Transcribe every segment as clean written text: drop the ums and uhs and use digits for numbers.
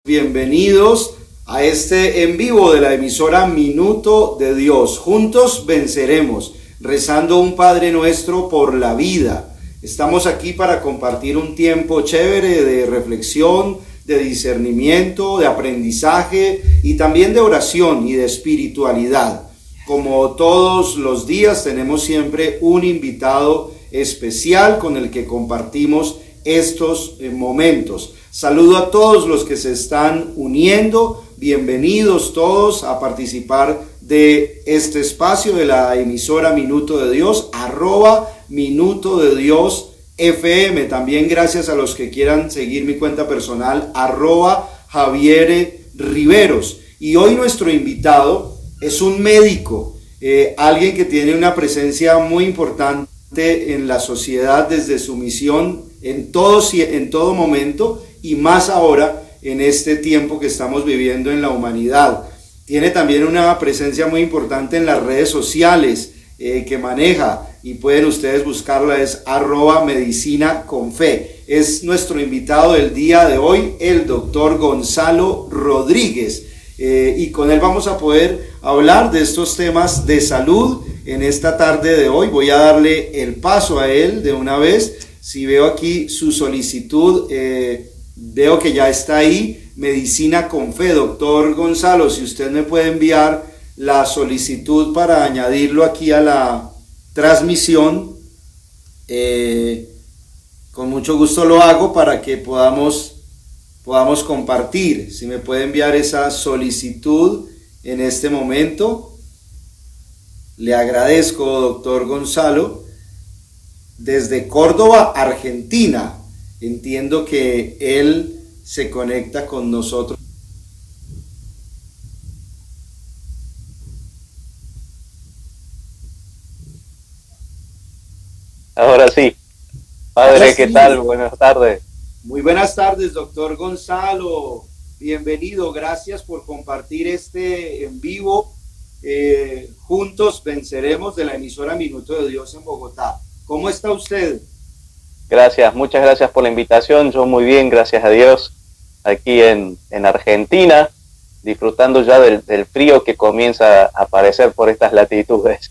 Bienvenidos a este en vivo de la emisora Minuto de Dios. Juntos venceremos, rezando un Padre Nuestro por la vida. Estamos aquí para compartir un tiempo chévere de reflexión, de discernimiento, de aprendizaje y también de oración y de espiritualidad. Como todos los días tenemos siempre un invitado especial con el que compartimos estos momentos. Saludo a todos los que se están uniendo, bienvenidos todos a participar de este espacio de la emisora Minuto de Dios, @Minuto de Dios FM. También gracias a los que quieran seguir mi cuenta personal, @Javier Riveros. Y hoy nuestro invitado es un médico, alguien que tiene una presencia muy importante en la sociedad desde su misión en todo momento, y más ahora en este tiempo que estamos viviendo en la humanidad. Tiene también una presencia muy importante en las redes sociales que maneja, y pueden ustedes buscarla, es @medicinaconfe. Es nuestro invitado del día de hoy, el doctor Gonzalo Rodríguez, y con él vamos a poder hablar de estos temas de salud en esta tarde de hoy. Voy a darle el paso a él de una vez. Si veo aquí su solicitud, veo que ya está ahí, Medicina con Fe. Doctor Gonzalo, si usted me puede enviar la solicitud para añadirlo aquí a la transmisión, con mucho gusto lo hago para que podamos compartir. Si me puede enviar esa solicitud en este momento, le agradezco, doctor Gonzalo, desde Córdoba, Argentina. Entiendo que él se conecta con nosotros. Ahora sí. Padre, Ahora sí. ¿Qué tal? Buenas tardes. Muy buenas tardes, doctor Gonzalo. Bienvenido. Gracias por compartir este en vivo. Juntos venceremos, de la emisora Minuto de Dios en Bogotá. ¿Cómo está usted? Gracias, muchas gracias por la invitación. Yo muy bien, gracias a Dios, aquí en Argentina, disfrutando ya del frío que comienza a aparecer por estas latitudes.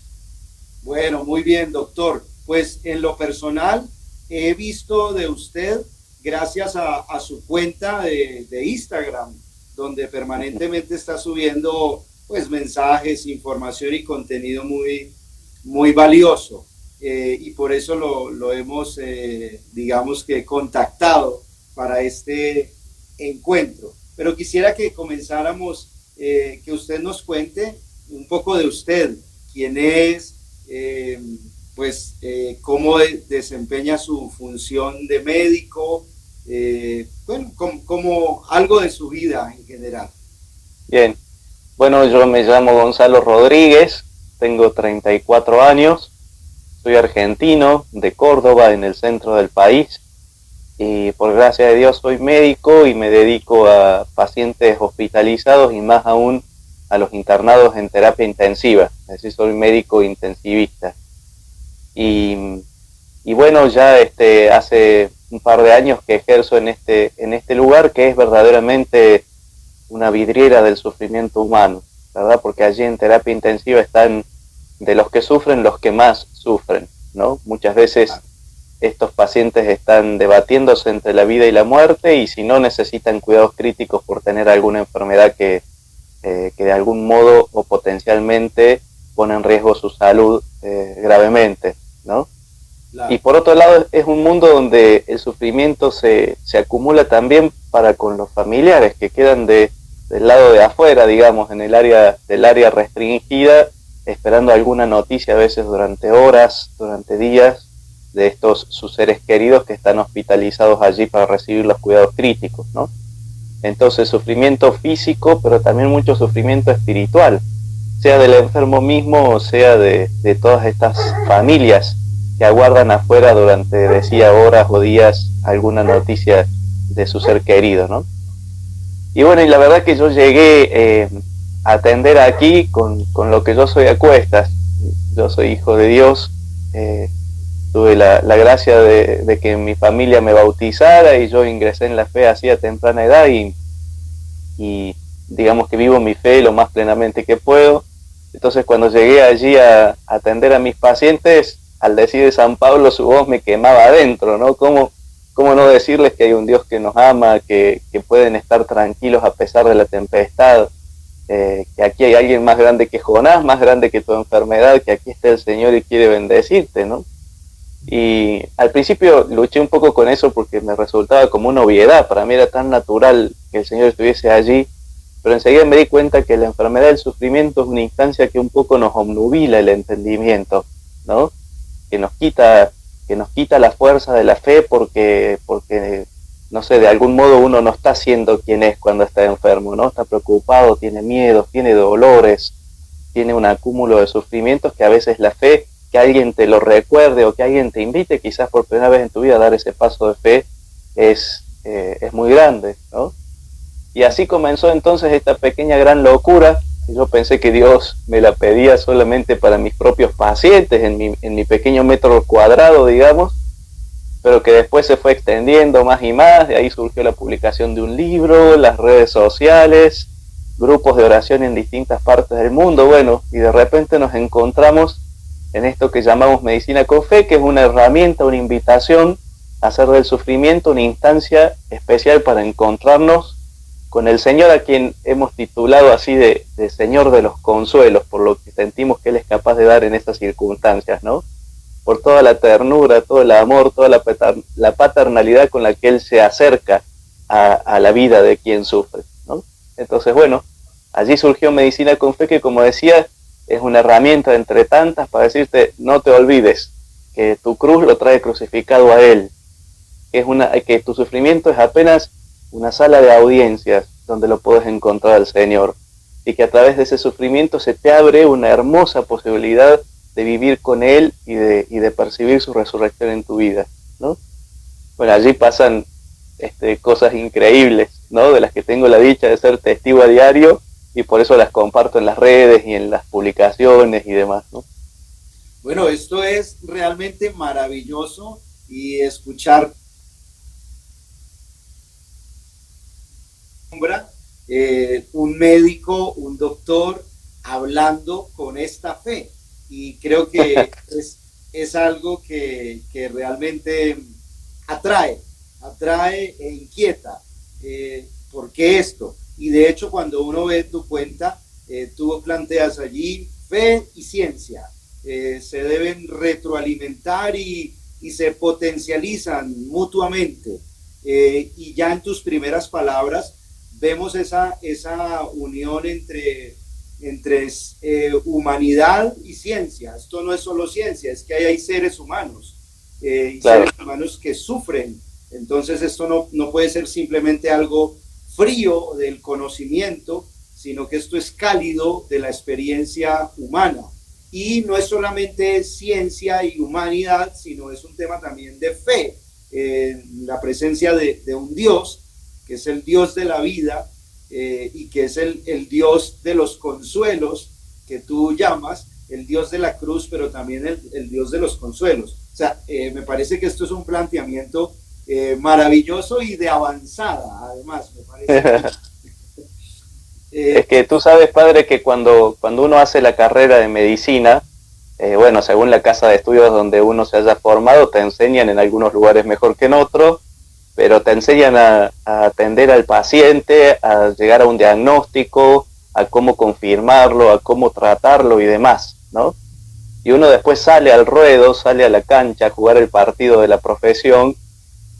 Bueno, muy bien, doctor. Pues en lo personal he visto de usted gracias a su cuenta de Instagram, donde permanentemente está subiendo pues mensajes, información y contenido muy valioso. Y por eso lo hemos, digamos que, contactado para este encuentro. Pero quisiera que comenzáramos, que usted nos cuente un poco de usted, quién es, cómo desempeña su función de médico, como algo de su vida en general. Bien, bueno, yo me llamo Gonzalo Rodríguez, tengo 34 años. Soy argentino, de Córdoba, en el centro del país, y por gracia de Dios soy médico y me dedico a pacientes hospitalizados y más aún a los internados en terapia intensiva, es decir, soy médico intensivista. Y bueno, ya hace un par de años que ejerzo en este lugar, que es verdaderamente una vidriera del sufrimiento humano, ¿verdad? Porque allí en terapia intensiva están de los que sufren, los que más sufren, ¿no? Muchas veces estos pacientes están debatiéndose entre la vida y la muerte, y si no, necesitan cuidados críticos por tener alguna enfermedad que de algún modo o potencialmente pone en riesgo su salud gravemente, ¿no? Claro. Y por otro lado, es un mundo donde el sufrimiento se acumula también para con los familiares que quedan del lado de afuera, digamos, en el área restringida, esperando alguna noticia, a veces durante horas, durante días, de sus seres queridos que están hospitalizados allí para recibir los cuidados críticos, ¿no? Entonces, sufrimiento físico, pero también mucho sufrimiento espiritual, sea del enfermo mismo o sea de todas estas familias que aguardan afuera durante, decía, horas o días alguna noticia de su ser querido, ¿no? Y bueno, y la verdad que yo llegué atender aquí con lo que yo soy a cuestas. Yo soy hijo de Dios, tuve la gracia de que mi familia me bautizara y yo ingresé en la fe así a temprana edad, y y digamos que vivo mi fe lo más plenamente que puedo. Entonces cuando llegué allí a atender a mis pacientes, al decir de San Pablo, su voz me quemaba adentro, ¿no? ¿Cómo no decirles que hay un Dios que nos ama, que pueden estar tranquilos a pesar de la tempestad? Que aquí hay alguien más grande que Jonás, más grande que tu enfermedad, que aquí está el Señor y quiere bendecirte, ¿no? Y al principio luché un poco con eso porque me resultaba como una obviedad, para mí era tan natural que el Señor estuviese allí, pero enseguida me di cuenta que la enfermedad del sufrimiento es una instancia que un poco nos obnubila el entendimiento, ¿no? Que nos quita la fuerza de la fe porque no sé, de algún modo uno no está siendo quien es cuando está enfermo, ¿no? Está preocupado, tiene miedos, tiene dolores, tiene un acúmulo de sufrimientos que a veces la fe, que alguien te lo recuerde o que alguien te invite quizás por primera vez en tu vida a dar ese paso de fe es muy grande, ¿no? Y así comenzó entonces esta pequeña gran locura. Yo pensé que Dios me la pedía solamente para mis propios pacientes, en mi pequeño metro cuadrado, digamos, pero que después se fue extendiendo más y más. De ahí surgió la publicación de un libro, las redes sociales, grupos de oración en distintas partes del mundo, bueno, y de repente nos encontramos en esto que llamamos Medicina con Fe, que es una herramienta, una invitación a hacer del sufrimiento una instancia especial para encontrarnos con el Señor, a quien hemos titulado así de Señor de los consuelos, por lo que sentimos que Él es capaz de dar en estas circunstancias, ¿no? Por toda la ternura, todo el amor, toda la paternalidad con la que Él se acerca a la vida de quien sufre, ¿no? Entonces, bueno, allí surgió Medicina con Fe, que como decía, es una herramienta entre tantas para decirte, no te olvides que tu cruz lo trae crucificado a Él, que tu sufrimiento es apenas una sala de audiencias donde lo puedes encontrar al Señor, y que a través de ese sufrimiento se te abre una hermosa posibilidad de vivir con Él y de percibir su resurrección en tu vida, ¿no? Bueno, allí pasan cosas increíbles, ¿no? De las que tengo la dicha de ser testigo a diario, y por eso las comparto en las redes y en las publicaciones y demás, ¿no? Bueno, esto es realmente maravilloso, y escuchar un médico, un doctor hablando con esta fe, y creo que es algo que realmente atrae e inquieta. ¿Por qué esto? Y de hecho, cuando uno ve tu cuenta, tú planteas allí fe y ciencia, se deben retroalimentar y se potencializan mutuamente, y ya en tus primeras palabras vemos esa unión entre humanidad y ciencia. Esto no es solo ciencia, es que hay seres humanos, y claro, seres humanos que sufren. Entonces esto no puede ser simplemente algo frío del conocimiento, sino que esto es cálido de la experiencia humana. Y no es solamente ciencia y humanidad, sino es un tema también de fe, la presencia de un Dios, que es el Dios de la vida, y que es el Dios de los consuelos, que tú llamas el Dios de la cruz, pero también el Dios de los consuelos. O sea, me parece que esto es un planteamiento maravilloso y de avanzada, además, me parece. Es que tú sabes, padre, que cuando uno hace la carrera de medicina, bueno, según la casa de estudios donde uno se haya formado, te enseñan en algunos lugares mejor que en otros, pero te enseñan a atender al paciente, a llegar a un diagnóstico, a cómo confirmarlo, a cómo tratarlo y demás, ¿no? Y uno después sale al ruedo, sale a la cancha a jugar el partido de la profesión,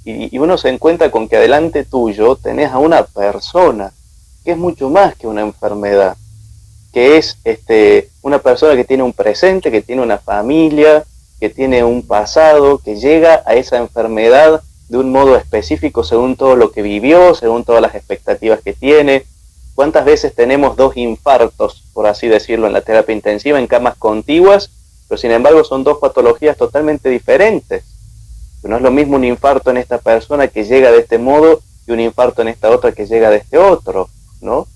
y uno se encuentra con que adelante tuyo tenés a una persona que es mucho más que una enfermedad, que es una persona que tiene un presente, que tiene una familia, que tiene un pasado, que llega a esa enfermedad de un modo específico según todo lo que vivió, según todas las expectativas que tiene. ¿Cuántas veces tenemos 2 infartos, por así decirlo, en la terapia intensiva, en camas contiguas, pero sin embargo son 2 patologías totalmente diferentes? No es lo mismo un infarto en esta persona que llega de este modo y un infarto en esta otra que llega de este otro, ¿no?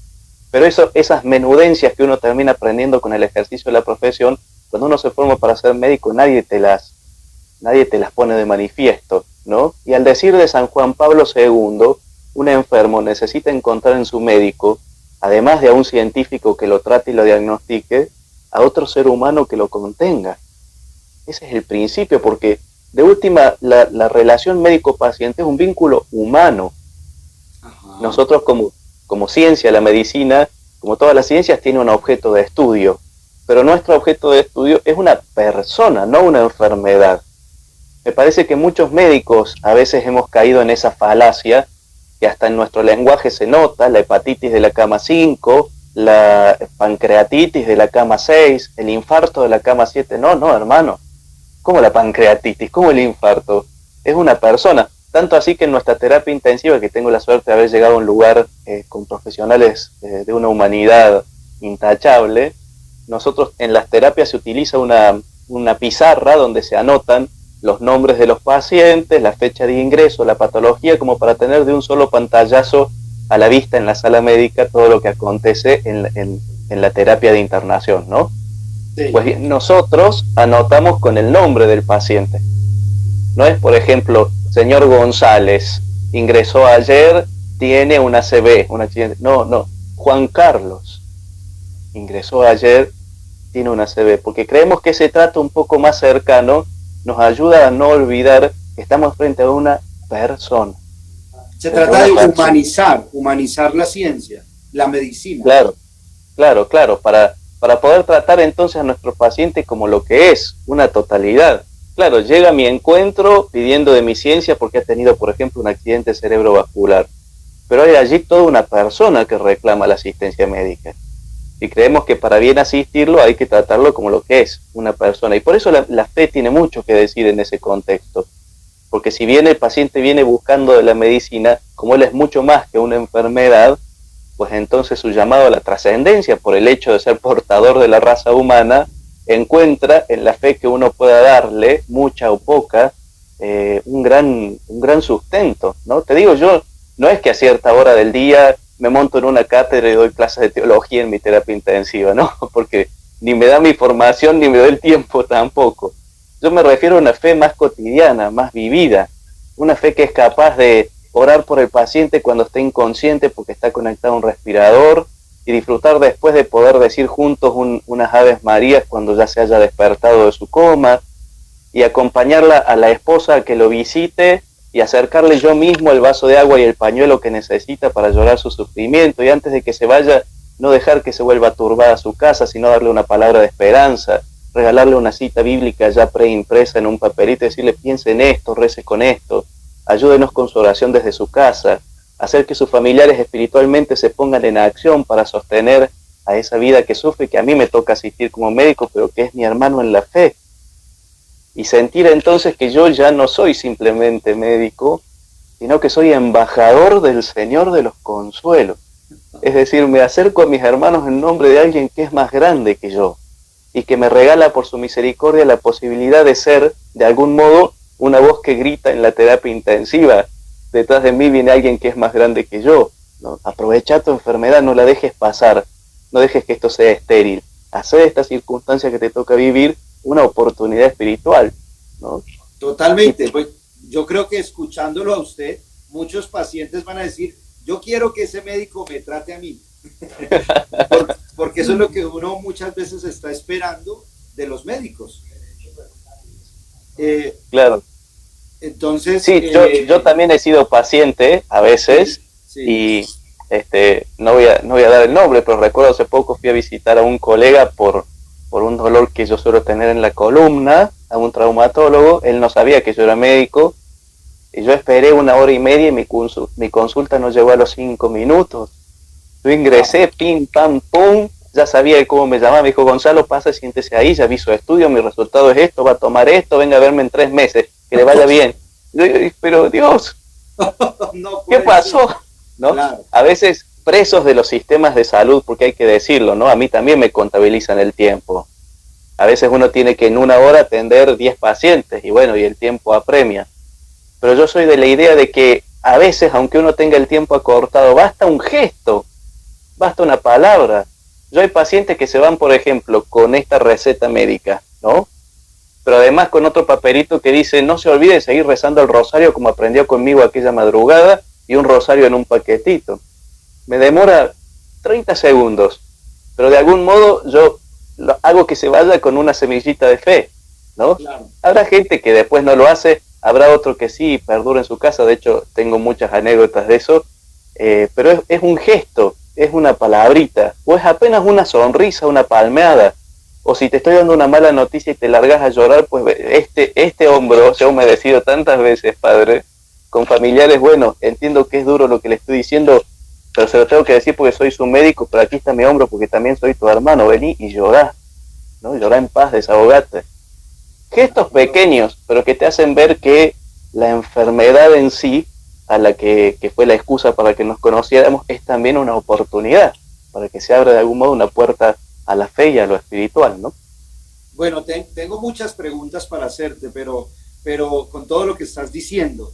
Pero esas menudencias que uno termina aprendiendo con el ejercicio de la profesión, cuando uno se forma para ser médico, nadie te las pone de manifiesto, ¿no? Y al decir de San Juan Pablo II, un enfermo necesita encontrar en su médico, además de a un científico que lo trate y lo diagnostique, a otro ser humano que lo contenga. Ese es el principio, porque de última la relación médico-paciente es un vínculo humano. Ajá. Nosotros como ciencia, la medicina, como todas las ciencias, tiene un objeto de estudio, pero nuestro objeto de estudio es una persona, no una enfermedad. Me parece que muchos médicos a veces hemos caído en esa falacia, que hasta en nuestro lenguaje se nota, la hepatitis de la cama 5, la pancreatitis de la cama 6, el infarto de la cama 7. No, hermano. ¿Cómo la pancreatitis? ¿Cómo el infarto? Es una persona. Tanto así que en nuestra terapia intensiva, que tengo la suerte de haber llegado a un lugar con profesionales de una humanidad intachable, nosotros en las terapias se utiliza una pizarra donde se anotan los nombres de los pacientes, la fecha de ingreso, la patología, como para tener de un solo pantallazo a la vista en la sala médica todo lo que acontece en la terapia de internación, ¿no? Sí. Pues bien, nosotros anotamos con el nombre del paciente. No es, por ejemplo, señor González, ingresó ayer, tiene una ACV, un accidente. No, Juan Carlos, ingresó ayer, tiene una ACV, porque creemos que ese trato un poco más cercano nos ayuda a no olvidar que estamos frente a una persona. Se trata de humanizar la ciencia, la medicina. Claro, para poder tratar entonces a nuestro paciente como lo que es, una totalidad. Claro, llega a mi encuentro pidiendo de mi ciencia porque ha tenido, por ejemplo, un accidente cerebrovascular, pero hay allí toda una persona que reclama la asistencia médica. Y creemos que para bien asistirlo hay que tratarlo como lo que es, una persona. Y por eso la fe tiene mucho que decir en ese contexto. Porque si bien el paciente viene buscando de la medicina, como él es mucho más que una enfermedad, pues entonces su llamado a la trascendencia por el hecho de ser portador de la raza humana, encuentra en la fe que uno pueda darle, mucha o poca, un gran sustento, ¿no? Te digo, yo no es que a cierta hora del día me monto en una cátedra y doy clases de teología en mi terapia intensiva, ¿no? Porque ni me da mi formación ni me da el tiempo tampoco. Yo me refiero a una fe más cotidiana, más vivida, una fe que es capaz de orar por el paciente cuando está inconsciente porque está conectado a un respirador y disfrutar después de poder decir juntos unas Aves Marías cuando ya se haya despertado de su coma, y acompañarla a la esposa a que lo visite y acercarle yo mismo el vaso de agua y el pañuelo que necesita para llorar su sufrimiento, y antes de que se vaya no dejar que se vuelva turbada su casa, sino darle una palabra de esperanza, regalarle una cita bíblica ya preimpresa en un papelito y decirle: piense en esto, rece con esto, ayúdenos con su oración desde su casa, hacer que sus familiares espiritualmente se pongan en acción para sostener a esa vida que sufre, que a mí me toca asistir como médico, pero que es mi hermano en la fe. Y sentir entonces que yo ya no soy simplemente médico, sino que soy embajador del Señor de los consuelos. Es decir, me acerco a mis hermanos en nombre de alguien que es más grande que yo y que me regala por su misericordia la posibilidad de ser, de algún modo, una voz que grita en la terapia intensiva: detrás de mí viene alguien que es más grande que yo, ¿no? Aprovecha tu enfermedad, no la dejes pasar, no dejes que esto sea estéril. Haz de esta circunstancia que te toca vivir una oportunidad espiritual, ¿no? Totalmente. Pues yo creo que escuchándolo a usted, muchos pacientes van a decir: yo quiero que ese médico me trate a mí. porque eso es lo que uno muchas veces está esperando de los médicos. Claro. Entonces, sí, yo también he sido paciente a veces, sí. Y no voy a dar el nombre, pero recuerdo hace poco fui a visitar a un colega por un dolor que yo suelo tener en la columna, a un traumatólogo. Él no sabía que yo era médico, y yo esperé 1 hora y media y mi consulta no llegó a los 5 minutos. Yo ingresé, pim, pam, pum, ya sabía cómo me llamaba, me dijo: Gonzalo, pasa, siéntese ahí, ya vi su estudio, mi resultado es esto, va a tomar esto, venga a verme en 3 meses, que le vaya bien. Yo, pero Dios, no, ¿qué pasó? ¿No? Claro. A veces presos de los sistemas de salud, porque hay que decirlo, ¿no? A mí también me contabilizan el tiempo. A veces uno tiene que en 1 hora atender 10 pacientes, y bueno, y el tiempo apremia. Pero yo soy de la idea de que a veces, aunque uno tenga el tiempo acortado, basta un gesto, basta una palabra. Yo hay pacientes que se van, por ejemplo, con esta receta médica, ¿no? Pero además con otro papelito que dice: no se olvide de seguir rezando el rosario como aprendió conmigo aquella madrugada, y un rosario en un paquetito. Me demora 30 segundos, pero de algún modo yo hago que se vaya con una semillita de fe, ¿no? Claro. Habrá gente que después no lo hace, habrá otro que sí perdura en su casa, de hecho tengo muchas anécdotas de eso, pero es un gesto, es una palabrita, o es apenas una sonrisa, una palmeada, o si te estoy dando una mala noticia y te largas a llorar, pues este hombro se ha humedecido tantas veces, padre, con familiares, bueno, entiendo que es duro lo que le estoy diciendo, pero se lo tengo que decir porque soy su médico, pero aquí está mi hombro porque también soy tu hermano, vení y llorá, ¿no? Llorá en paz, desahogate. Gestos pequeños, pero que te hacen ver que la enfermedad en sí, a la que fue la excusa para que nos conociéramos, es también una oportunidad, para que se abra de algún modo una puerta a la fe y a lo espiritual, ¿no? Bueno, tengo muchas preguntas para hacerte, pero con todo lo que estás diciendo,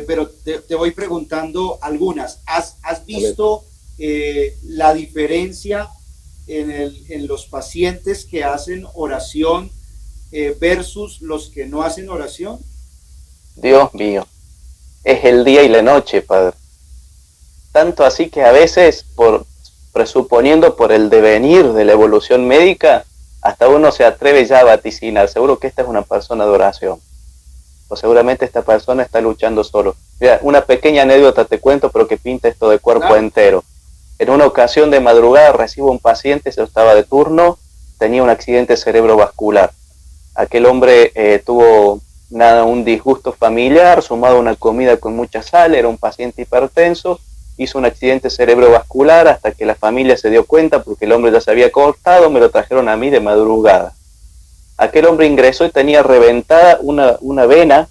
pero te voy preguntando algunas. ¿Has visto la diferencia en los pacientes que hacen oración versus los que no hacen oración? Dios mío, es el día y la noche, padre. Tanto así que a veces, presuponiendo por el devenir de la evolución médica, hasta uno se atreve ya a vaticinar, seguro que esta es una persona de oración, o seguramente esta persona está luchando solo. Mira, una pequeña anécdota te cuento, pero que pinta esto de cuerpo entero. En una ocasión de madrugada recibo un paciente, se estaba de turno, tenía un accidente cerebrovascular. Aquel hombre tuvo un disgusto familiar, sumado a una comida con mucha sal, era un paciente hipertenso, hizo un accidente cerebrovascular hasta que la familia se dio cuenta porque el hombre ya se había cortado, me lo trajeron a mí de madrugada. Aquel hombre ingresó y tenía reventada una vena,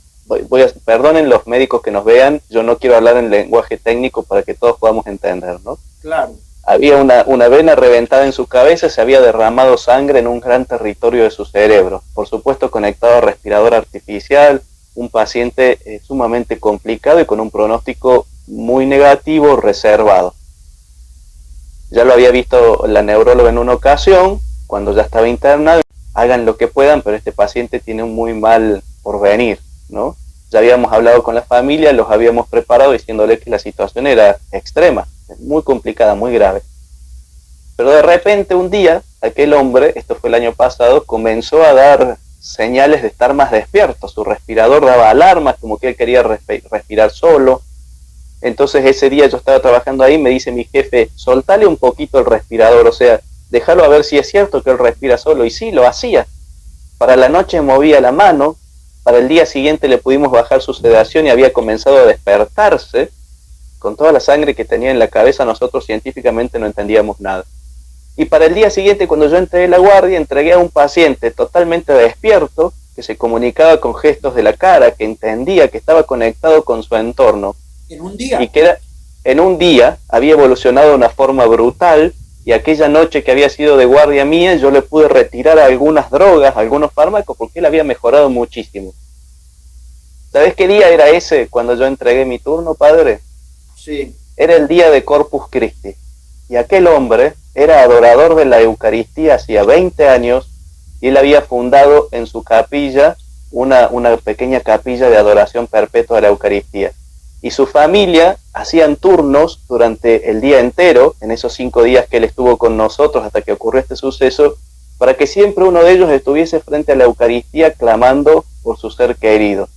perdonen los médicos que nos vean, yo no quiero hablar en lenguaje técnico para que todos podamos entender, ¿no? Claro. Había una vena reventada en su cabeza, se había derramado sangre en un gran territorio de su cerebro, por supuesto conectado a respirador artificial, un paciente sumamente complicado y con un pronóstico muy negativo, reservado. Ya lo había visto la neuróloga en una ocasión, cuando ya estaba internado. Hagan lo que puedan, pero este paciente tiene un muy mal porvenir, ¿no? Ya habíamos hablado con la familia, los habíamos preparado diciéndole que la situación era extrema, muy complicada, muy grave. Pero de repente un día, aquel hombre, esto fue el año pasado, comenzó a dar señales de estar más despierto. Su respirador daba alarmas, como que él quería respirar solo. Entonces ese día yo estaba trabajando ahí, me dice mi jefe, soltale un poquito el respirador, o sea, déjalo a ver si es cierto que él respira solo. Y sí, lo hacía. Para la noche movía la mano, para el día siguiente le pudimos bajar su sedación y había comenzado a despertarse. Con toda la sangre que tenía en la cabeza, nosotros científicamente no entendíamos nada. Y para el día siguiente, cuando yo entregué la guardia, entregué a un paciente totalmente despierto, que se comunicaba con gestos de la cara, que entendía, que estaba conectado con su entorno. ¿En un día? Y que en un día había evolucionado de una forma brutal, y aquella noche que había sido de guardia mía, yo le pude retirar algunas drogas, algunos fármacos, porque él había mejorado muchísimo. ¿Sabés qué día era ese cuando yo entregué mi turno, padre? Sí. Era el día de Corpus Christi. Y aquel hombre era adorador de la Eucaristía hacía 20 años, y él había fundado en su capilla una pequeña capilla de adoración perpetua de la Eucaristía. Y su familia hacían turnos durante el día entero, en esos 5 días que él estuvo con nosotros hasta que ocurrió este suceso, para que siempre uno de ellos estuviese frente a la Eucaristía clamando por su ser querido.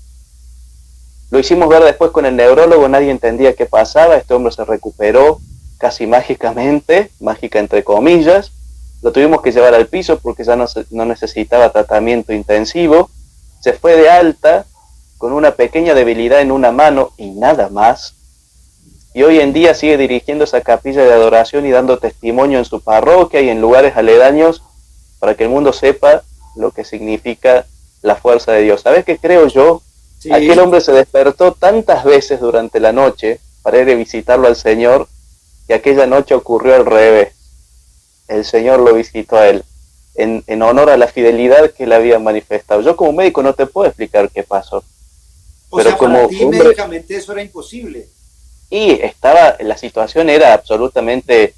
Lo hicimos ver después con el neurólogo, nadie entendía qué pasaba, este hombre se recuperó casi mágicamente, mágica entre comillas, lo tuvimos que llevar al piso porque ya no necesitaba tratamiento intensivo, se fue de alta, con una pequeña debilidad en una mano y nada más, y hoy en día sigue dirigiendo esa capilla de adoración y dando testimonio en su parroquia y en lugares aledaños para que el mundo sepa lo que significa la fuerza de Dios. ¿Sabes qué creo yo? Sí. Aquel hombre se despertó tantas veces durante la noche para ir a visitarlo al Señor, que aquella noche ocurrió al revés. El Señor lo visitó a él, en honor a la fidelidad que él había manifestado. Yo como médico no te puedo explicar qué pasó. Pero sea, como para ti hombre, médicamente eso era imposible. Y la situación era absolutamente,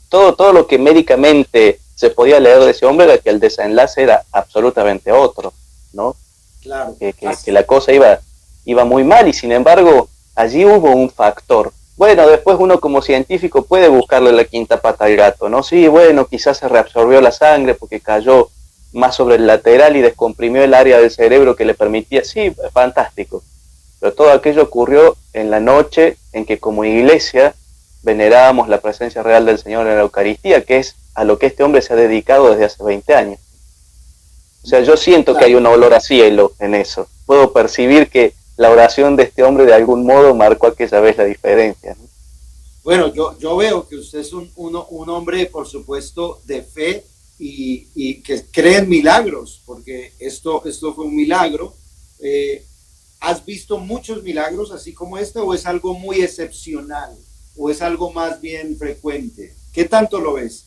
todo lo que médicamente se podía leer de ese hombre era que el desenlace era absolutamente otro, ¿no? Claro. Que la cosa iba muy mal, y sin embargo, allí hubo un factor bueno, después uno como científico puede buscarle la quinta pata al gato, ¿no? Sí, bueno, quizás se reabsorbió la sangre porque cayó más sobre el lateral y descomprimió el área del cerebro que le permitía, sí, fantástico. Pero todo aquello ocurrió en la noche en que como iglesia venerábamos la presencia real del Señor en la Eucaristía, que es a lo que este hombre se ha dedicado desde hace 20 años. O sea, yo siento que hay un olor a cielo en eso. Puedo percibir que la oración de este hombre de algún modo marcó aquella vez la diferencia, ¿no? Bueno, yo veo que usted es un hombre, por supuesto, de fe y que cree en milagros, porque esto fue un milagro. ¿Has visto muchos milagros así como este o es algo muy excepcional o es algo más bien frecuente? ¿Qué tanto lo ves?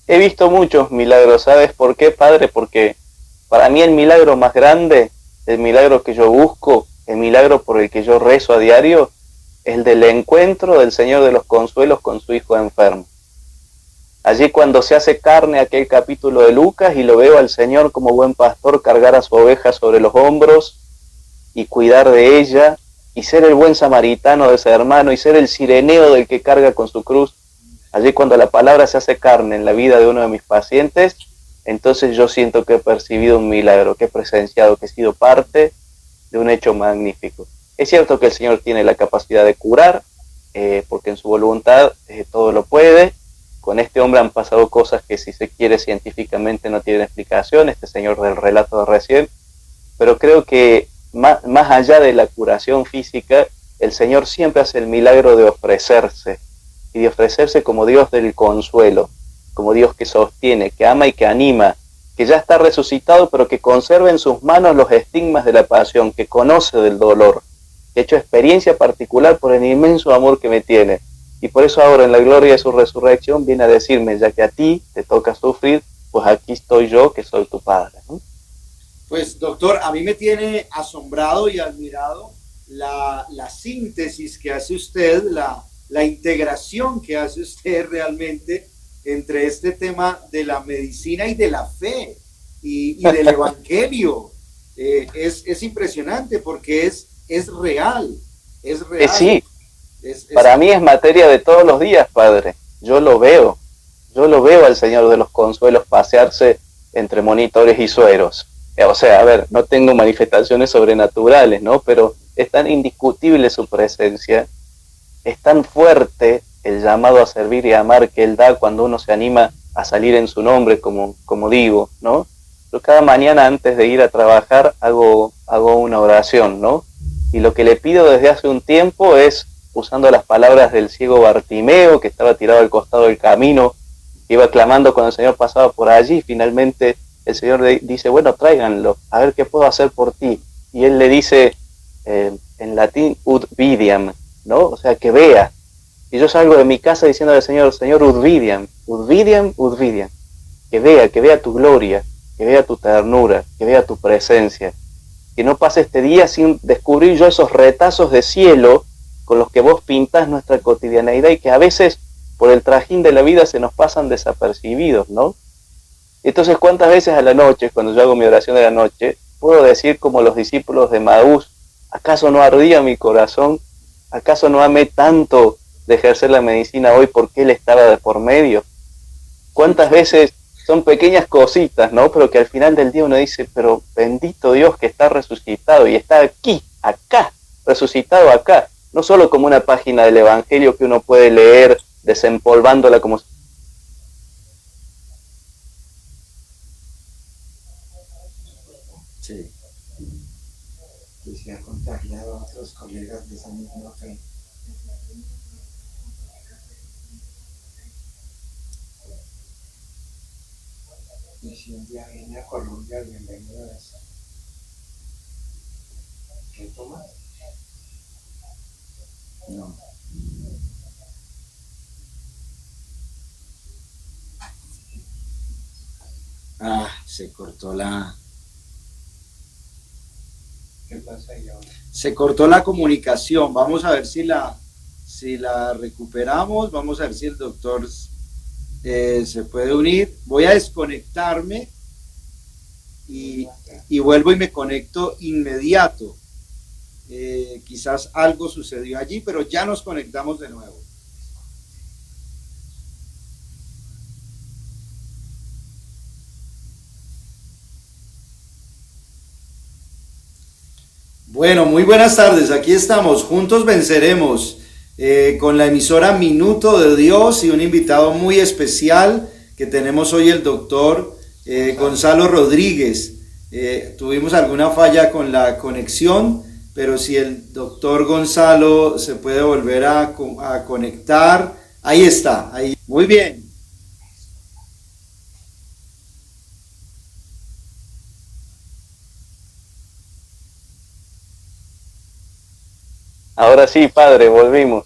He visto muchos milagros, ¿sabes por qué, padre? Porque para mí el milagro más grande, el milagro que yo busco, el milagro por el que yo rezo a diario, es el del encuentro del Señor de los Consuelos con su hijo enfermo. Allí cuando se hace carne aquel capítulo de Lucas y lo veo al Señor como buen pastor cargar a su oveja sobre los hombros y cuidar de ella y ser el buen samaritano de ese hermano y ser el sireneo del que carga con su cruz. Allí cuando la palabra se hace carne en la vida de uno de mis pacientes, entonces yo siento que he percibido un milagro, que he presenciado, que he sido parte de un hecho magnífico. Es cierto que el Señor tiene la capacidad de curar, porque en su voluntad todo lo puede. Con este hombre han pasado cosas que si se quiere científicamente no tienen explicación, este señor del relato de recién, pero creo que más allá de la curación física, el Señor siempre hace el milagro de ofrecerse, y de ofrecerse como Dios del consuelo, como Dios que sostiene, que ama y que anima, que ya está resucitado, pero que conserva en sus manos los estigmas de la pasión, que conoce del dolor, que ha hecho experiencia particular por el inmenso amor que me tiene. Y por eso ahora en la gloria de su resurrección viene a decirme, ya que a ti te toca sufrir, pues aquí estoy yo que soy tu padre, ¿no? Pues doctor, a mí me tiene asombrado y admirado la síntesis que hace usted, la integración que hace usted realmente entre este tema de la medicina y de la fe y del evangelio. Es impresionante porque es real, es real. Sí, para mí es materia de todos los días, padre. Yo lo veo al Señor de los Consuelos pasearse entre monitores y sueros. O sea, a ver, no tengo manifestaciones sobrenaturales, ¿no? Pero es tan indiscutible su presencia, es tan fuerte el llamado a servir y a amar que Él da cuando uno se anima a salir en su nombre, como digo, ¿no? Yo cada mañana antes de ir a trabajar hago una oración, ¿no? Y lo que le pido desde hace un tiempo es, usando las palabras del ciego Bartimeo, que estaba tirado al costado del camino, que iba clamando cuando el Señor pasaba por allí, finalmente el Señor le dice, bueno, tráiganlo, a ver qué puedo hacer por ti. Y Él le dice en latín, ut vidiam, ¿no? O sea, que vea. Y yo salgo de mi casa diciendo al Señor, Señor, ut vidiam, ut vidiam, ut vidiam. Que vea tu gloria, que vea tu ternura, que vea tu presencia. Que no pase este día sin descubrir yo esos retazos de cielo con los que vos pintás nuestra cotidianeidad y que a veces por el trajín de la vida se nos pasan desapercibidos, ¿no? Entonces, ¿cuántas veces a la noche, cuando yo hago mi oración de la noche, puedo decir como los discípulos de Maús, ¿acaso no ardía mi corazón? ¿Acaso no amé tanto de ejercer la medicina hoy porque Él estaba de por medio? ¿Cuántas veces son pequeñas cositas, ¿no? Pero que al final del día uno dice, pero bendito Dios que está resucitado y está aquí, acá, resucitado acá. No solo como una página del Evangelio que uno puede leer desempolvándola como... Sí. Que se ha contagiado a otros colegas de esa misma fe. Y si un día viene a Colombia, bienvenido a eso. ¿Qué toma? No. Se cortó la... ¿Qué pasa ahí ahora? Se cortó la comunicación. Vamos a ver si la recuperamos. Vamos a ver si el doctor se puede unir. Voy a desconectarme y vuelvo y me conecto inmediato. Quizás algo sucedió allí, pero ya nos conectamos de nuevo. Bueno, muy buenas tardes. Aquí estamos, juntos venceremos, con la emisora Minuto de Dios y un invitado muy especial que tenemos hoy, el doctor Gonzalo Rodríguez. Tuvimos alguna falla con la conexión, pero si el doctor Gonzalo se puede volver a conectar, ahí está, ahí. Muy bien. Ahora sí, padre, volvimos.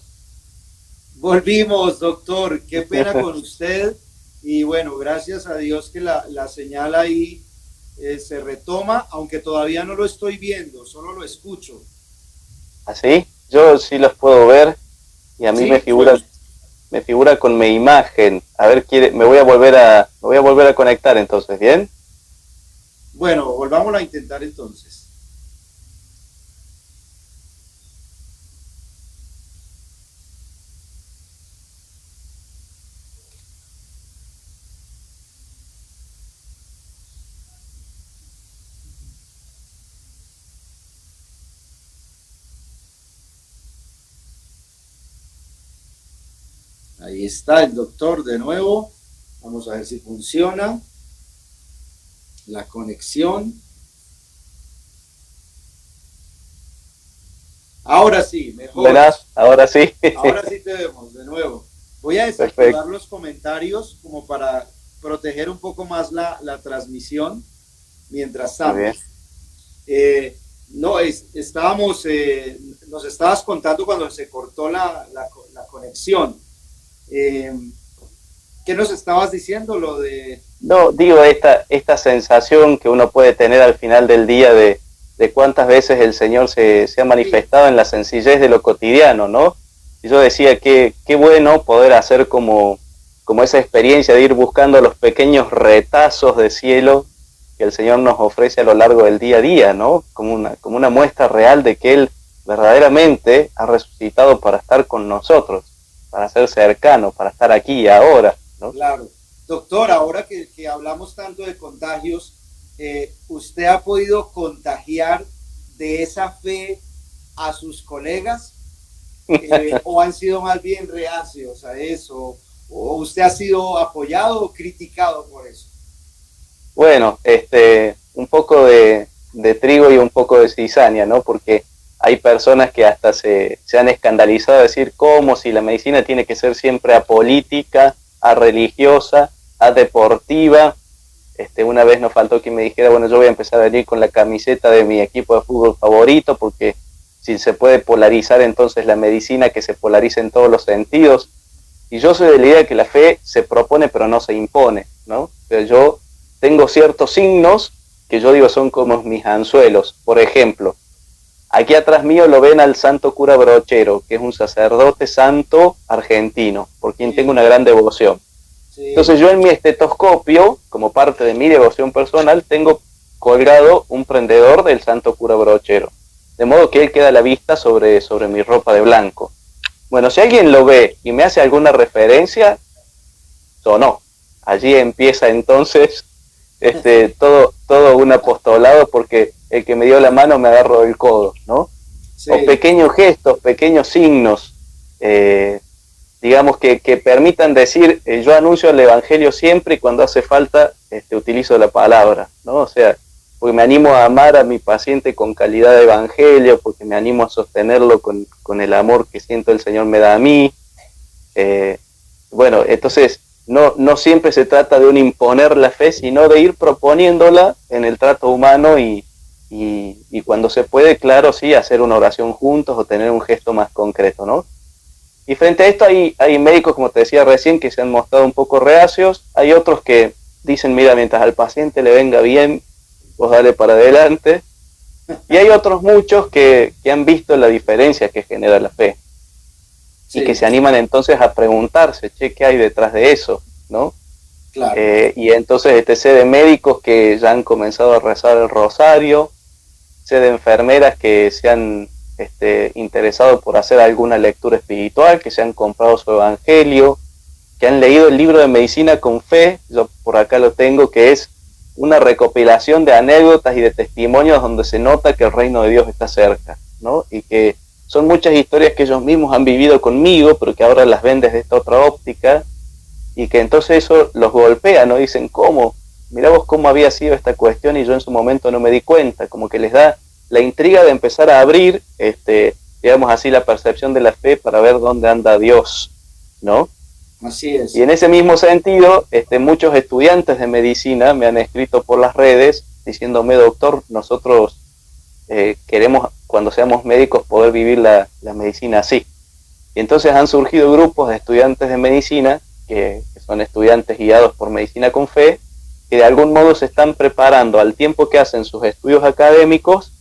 Volvimos, doctor, qué pena con usted. Y bueno, gracias a Dios que la señal ahí se retoma, aunque todavía no lo estoy viendo, solo lo escucho. ¿Así? Yo sí los puedo ver y a mí Sí, me figura con mi imagen. A ver, me voy a volver a conectar entonces, ¿bien? bueno, volvámoslo a intentar entonces. Ahí está el doctor de nuevo. Vamos a ver si funciona la conexión. Ahora sí, mejor. Verás, ahora sí. Ahora sí te vemos de nuevo. Voy a desactivar Perfecto. los comentarios como para proteger un poco más la transmisión mientras Muy tanto. bien. No, estábamos, nos estabas contando cuando se cortó la conexión. Eh, ¿Qué nos estabas diciendo? Lo de... No, digo, esta sensación que uno puede tener al final del día de cuántas veces el Señor se ha Sí, manifestado en la sencillez de lo cotidiano, ¿no? Y yo decía que qué bueno poder hacer como esa experiencia de ir buscando los pequeños retazos de cielo que el Señor nos ofrece a lo largo del día a día, ¿no? Como una muestra real de que Él verdaderamente ha resucitado para estar con nosotros, para ser cercano, para estar aquí y ahora, ¿no? claro. Doctor, ahora que hablamos tanto de contagios, ¿usted ha podido contagiar de esa fe a sus colegas? ¿O han sido más bien reacios a eso? ¿O usted ha sido apoyado o criticado por eso? Bueno, un poco de trigo y un poco de cizaña, ¿no? Porque hay personas que hasta se han escandalizado de decir cómo si la medicina tiene que ser siempre apolítica, religiosa, deportiva. Una vez nos faltó que me dijera, bueno, yo voy a empezar a venir con la camiseta de mi equipo de fútbol favorito, porque si se puede polarizar entonces la medicina, que se polarice en todos los sentidos. Y yo soy de la idea que la fe se propone pero no se impone, ¿no? Pero yo tengo ciertos signos que yo digo son como mis anzuelos. Por ejemplo, aquí atrás mío lo ven al santo cura Brochero, que es un sacerdote santo argentino, por quien tengo Sí, una gran devoción. sí, Entonces yo en mi estetoscopio, como parte de mi devoción personal, tengo colgado un prendedor del santo cura Brochero, de modo que él queda a la vista sobre mi ropa de blanco. Bueno, si alguien lo ve y me hace alguna referencia, sonó. Allí empieza entonces todo un apostolado, porque el que me dio la mano me agarró el codo, ¿no? O sí, pequeños gestos, pequeños signos, eh, digamos que permitan decir, yo anuncio el Evangelio siempre y cuando hace falta utilizo la palabra, ¿no? O sea, porque me animo a amar a mi paciente con calidad de Evangelio, porque me animo a sostenerlo con el amor que siento el Señor me da a mí. Bueno, entonces no siempre se trata de un imponer la fe, sino de ir proponiéndola en el trato humano y cuando se puede, claro, sí, hacer una oración juntos o tener un gesto más concreto, ¿no? Y frente a esto hay médicos, como te decía recién, que se han mostrado un poco reacios. Hay otros que dicen, mira, mientras al paciente le venga bien, vos dale para adelante. Y hay otros muchos que han visto la diferencia que genera la fe y que sí, se animan entonces a preguntarse, che, ¿qué hay detrás de eso? ¿No? claro. Y entonces sé de médicos que ya han comenzado a rezar el rosario, sé de enfermeras que interesados por hacer alguna lectura espiritual, que se han comprado su evangelio, que han leído el libro de Medicina con Fe, yo por acá lo tengo, que es una recopilación de anécdotas y de testimonios donde se nota que el reino de Dios está cerca, ¿no? Y que son muchas historias que ellos mismos han vivido conmigo, pero que ahora las ven desde esta otra óptica, y que entonces eso los golpea, ¿no? Dicen, ¿cómo? Mirá vos cómo había sido esta cuestión y yo en su momento no me di cuenta, como que les da la intriga de empezar a abrir, digamos así, la percepción de la fe para ver dónde anda Dios, ¿no? Así es. Y en ese mismo sentido, muchos estudiantes de medicina me han escrito por las redes diciéndome, doctor, nosotros queremos, cuando seamos médicos, poder vivir la medicina así. Y entonces han surgido grupos de estudiantes de medicina, que son estudiantes guiados por Medicina con Fe, que de algún modo se están preparando al tiempo que hacen sus estudios académicos,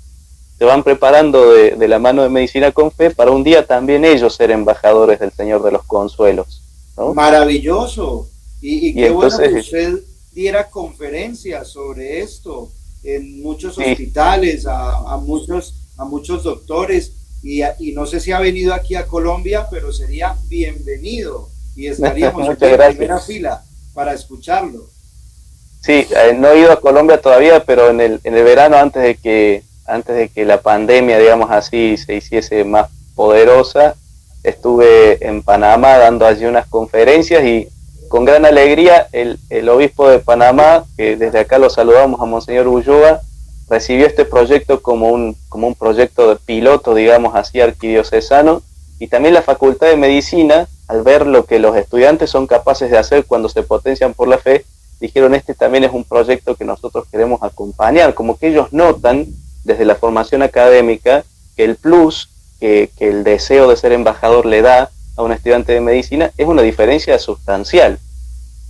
se van preparando de la mano de Medicina con Fe para un día también ellos ser embajadores del Señor de los Consuelos, ¿no? Maravilloso. Y qué entonces, bueno que usted diera conferencias sobre esto en muchos hospitales, a muchos doctores, y no sé si ha venido aquí a Colombia, pero sería bienvenido y estaríamos en primera fila para escucharlo. Sí, no he ido a Colombia todavía, pero en el verano, antes de que la pandemia, digamos así, se hiciese más poderosa, estuve en Panamá dando allí unas conferencias y con gran alegría el obispo de Panamá, que desde acá lo saludamos a Monseñor Ulloa, recibió este proyecto como un proyecto de piloto, digamos así, arquidiocesano, y también la Facultad de Medicina, al ver lo que los estudiantes son capaces de hacer cuando se potencian por la fe, dijeron, también es un proyecto que nosotros queremos acompañar, como que ellos notan desde la formación académica que el plus que el deseo de ser embajador le da a un estudiante de medicina es una diferencia sustancial,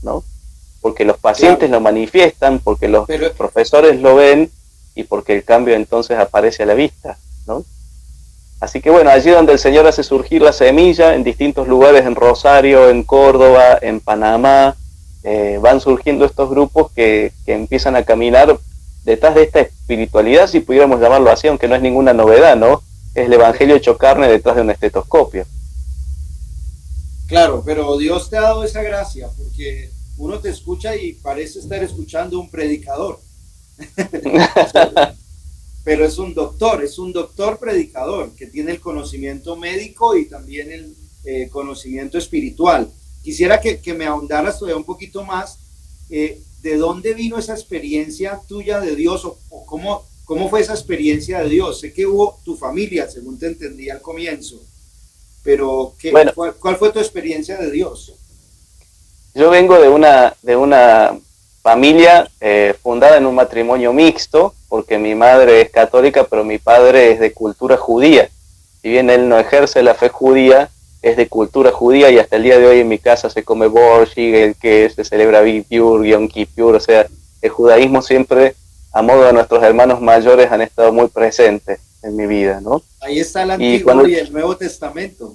¿no? Porque los pacientes lo manifiestan, porque los profesores lo ven y porque el cambio entonces aparece a la vista, ¿no? Así que bueno, allí donde el Señor hace surgir la semilla, en distintos lugares, en Rosario, en Córdoba, en Panamá, van surgiendo estos grupos que empiezan a caminar detrás de esta espiritualidad, si pudiéramos llamarlo así, aunque no es ninguna novedad, ¿no? Es el evangelio hecho carne detrás de un estetoscopio. Claro, pero Dios te ha dado esa gracia, porque uno te escucha y parece estar escuchando un predicador. Pero es un doctor predicador, que tiene el conocimiento médico y también el conocimiento espiritual. Quisiera que me ahondaras todavía un poquito más, ¿de dónde vino esa experiencia tuya de Dios o cómo fue esa experiencia de Dios? Sé que hubo tu familia, según te entendí al comienzo, pero ¿cuál fue tu experiencia de Dios? Yo vengo de una familia fundada en un matrimonio mixto, porque mi madre es católica, pero mi padre es de cultura judía. Si bien él no ejerce la fe judía, es de cultura judía y hasta el día de hoy en mi casa se come borshch, que se celebra Biur, Yom Kippur, o sea, el judaísmo siempre, a modo de nuestros hermanos mayores, han estado muy presentes en mi vida, ¿no? Ahí está el Antiguo y el Nuevo Testamento.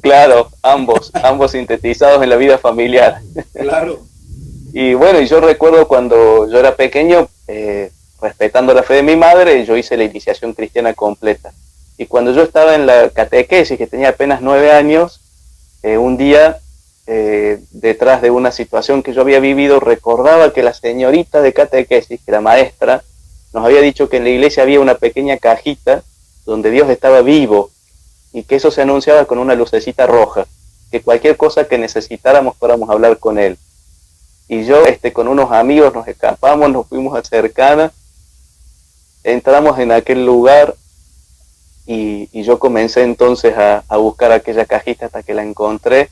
Claro, ambos sintetizados en la vida familiar. Claro. Y bueno, y yo recuerdo cuando yo era pequeño, respetando la fe de mi madre, yo hice la iniciación cristiana completa. Y cuando yo estaba en la catequesis, que tenía apenas 9 años, un día, detrás de una situación que yo había vivido, recordaba que la señorita de catequesis, que era maestra, nos había dicho que en la iglesia había una pequeña cajita donde Dios estaba vivo y que eso se anunciaba con una lucecita roja, que cualquier cosa que necesitáramos fuéramos a hablar con Él. Y yo con unos amigos nos escapamos, nos fuimos a Cercana, entramos en aquel lugar y yo comencé entonces a buscar aquella cajita hasta que la encontré.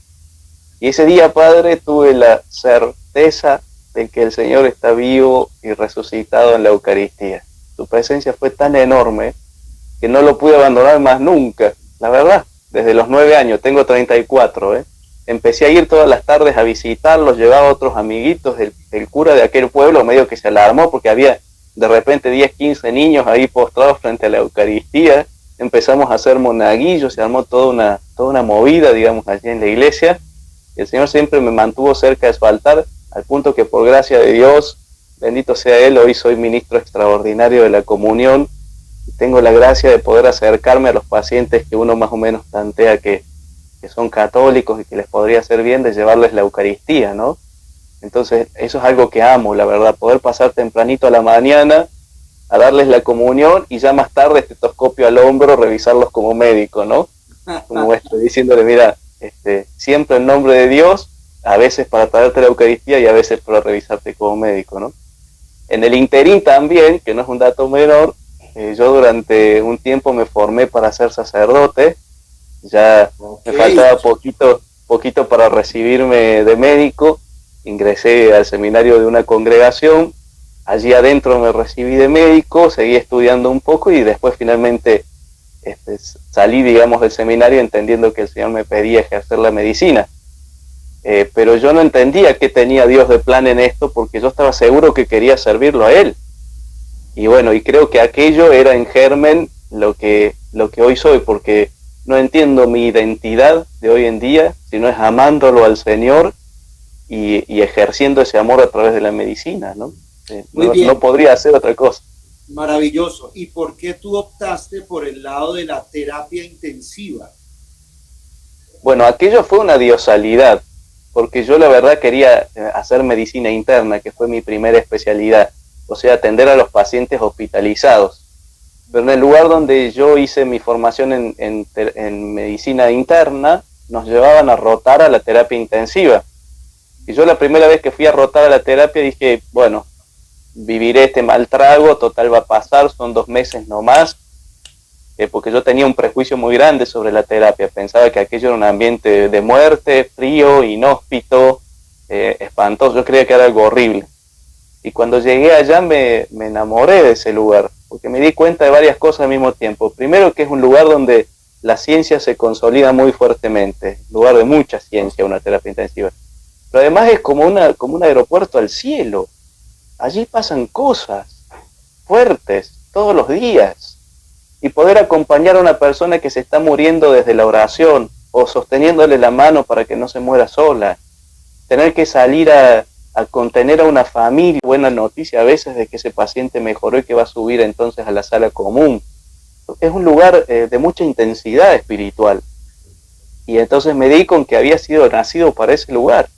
Y ese día, Padre, tuve la certeza de que el Señor está vivo y resucitado en la Eucaristía. Su presencia fue tan enorme que no lo pude abandonar más nunca, la verdad. Desde los 9 años, tengo 34, empecé a ir todas las tardes a visitarlos, llevaba a otros amiguitos, el cura de aquel pueblo medio que se alarmó porque había de repente 10, 15 niños ahí postrados frente a la Eucaristía. Empezamos a hacer monaguillos, se armó toda una movida, digamos, allí en la iglesia. El Señor siempre me mantuvo cerca de su altar, al punto que por gracia de Dios, bendito sea Él, hoy soy ministro extraordinario de la comunión tengo la gracia de poder acercarme a los pacientes que uno más o menos tantea que son católicos y que les podría hacer bien, de llevarles la Eucaristía, ¿no? Entonces, eso es algo que amo, la verdad, poder pasar tempranito a la mañana a darles la comunión y ya más tarde estetoscopio al hombro, revisarlos como médico, ¿no? Como diciéndole, mira, siempre en nombre de Dios, a veces para traerte la Eucaristía y a veces para revisarte como médico, ¿no? En el interín también, que no es un dato menor, yo durante un tiempo me formé para ser sacerdote, ya me faltaba poquito para recibirme de médico, ingresé al seminario de una congregación, allí adentro me recibí de médico, seguí estudiando un poco y después finalmente salí, digamos, del seminario entendiendo que el Señor me pedía ejercer la medicina. Pero yo no entendía qué tenía Dios de plan en esto, porque yo estaba seguro que quería servirlo a Él. Y bueno, y creo que aquello era en germen lo que hoy soy, porque no entiendo mi identidad de hoy en día, sino es amándolo al Señor y ejerciendo ese amor a través de la medicina, ¿no? No podría hacer otra cosa. Maravilloso. ¿Y por qué tú optaste por el lado de la terapia intensiva? Bueno, aquello fue una diosalidad, porque yo la verdad quería hacer medicina interna, que fue mi primera especialidad, o sea, atender a los pacientes hospitalizados. Pero en el lugar donde yo hice mi formación en medicina interna, nos llevaban a rotar a la terapia intensiva. Y yo la primera vez que fui a rotar a la terapia dije, bueno, viviré este mal trago, total va a pasar, son 2 meses nomás, porque yo tenía un prejuicio muy grande sobre la terapia, pensaba que aquello era un ambiente de muerte, frío, inhóspito, espantoso, yo creía que era algo horrible. Y cuando llegué allá me enamoré de ese lugar, porque me di cuenta de varias cosas al mismo tiempo. Primero, que es un lugar donde la ciencia se consolida muy fuertemente, lugar de mucha ciencia, una terapia intensiva. Pero además es como un aeropuerto al cielo. Allí pasan cosas fuertes todos los días. Y poder acompañar a una persona que se está muriendo desde la oración o sosteniéndole la mano para que no se muera sola. Tener que salir a contener a una familia. Buena noticia a veces de que ese paciente mejoró y que va a subir entonces a la sala común. Es un lugar de mucha intensidad espiritual. Y entonces me di con que había sido nacido para ese lugar,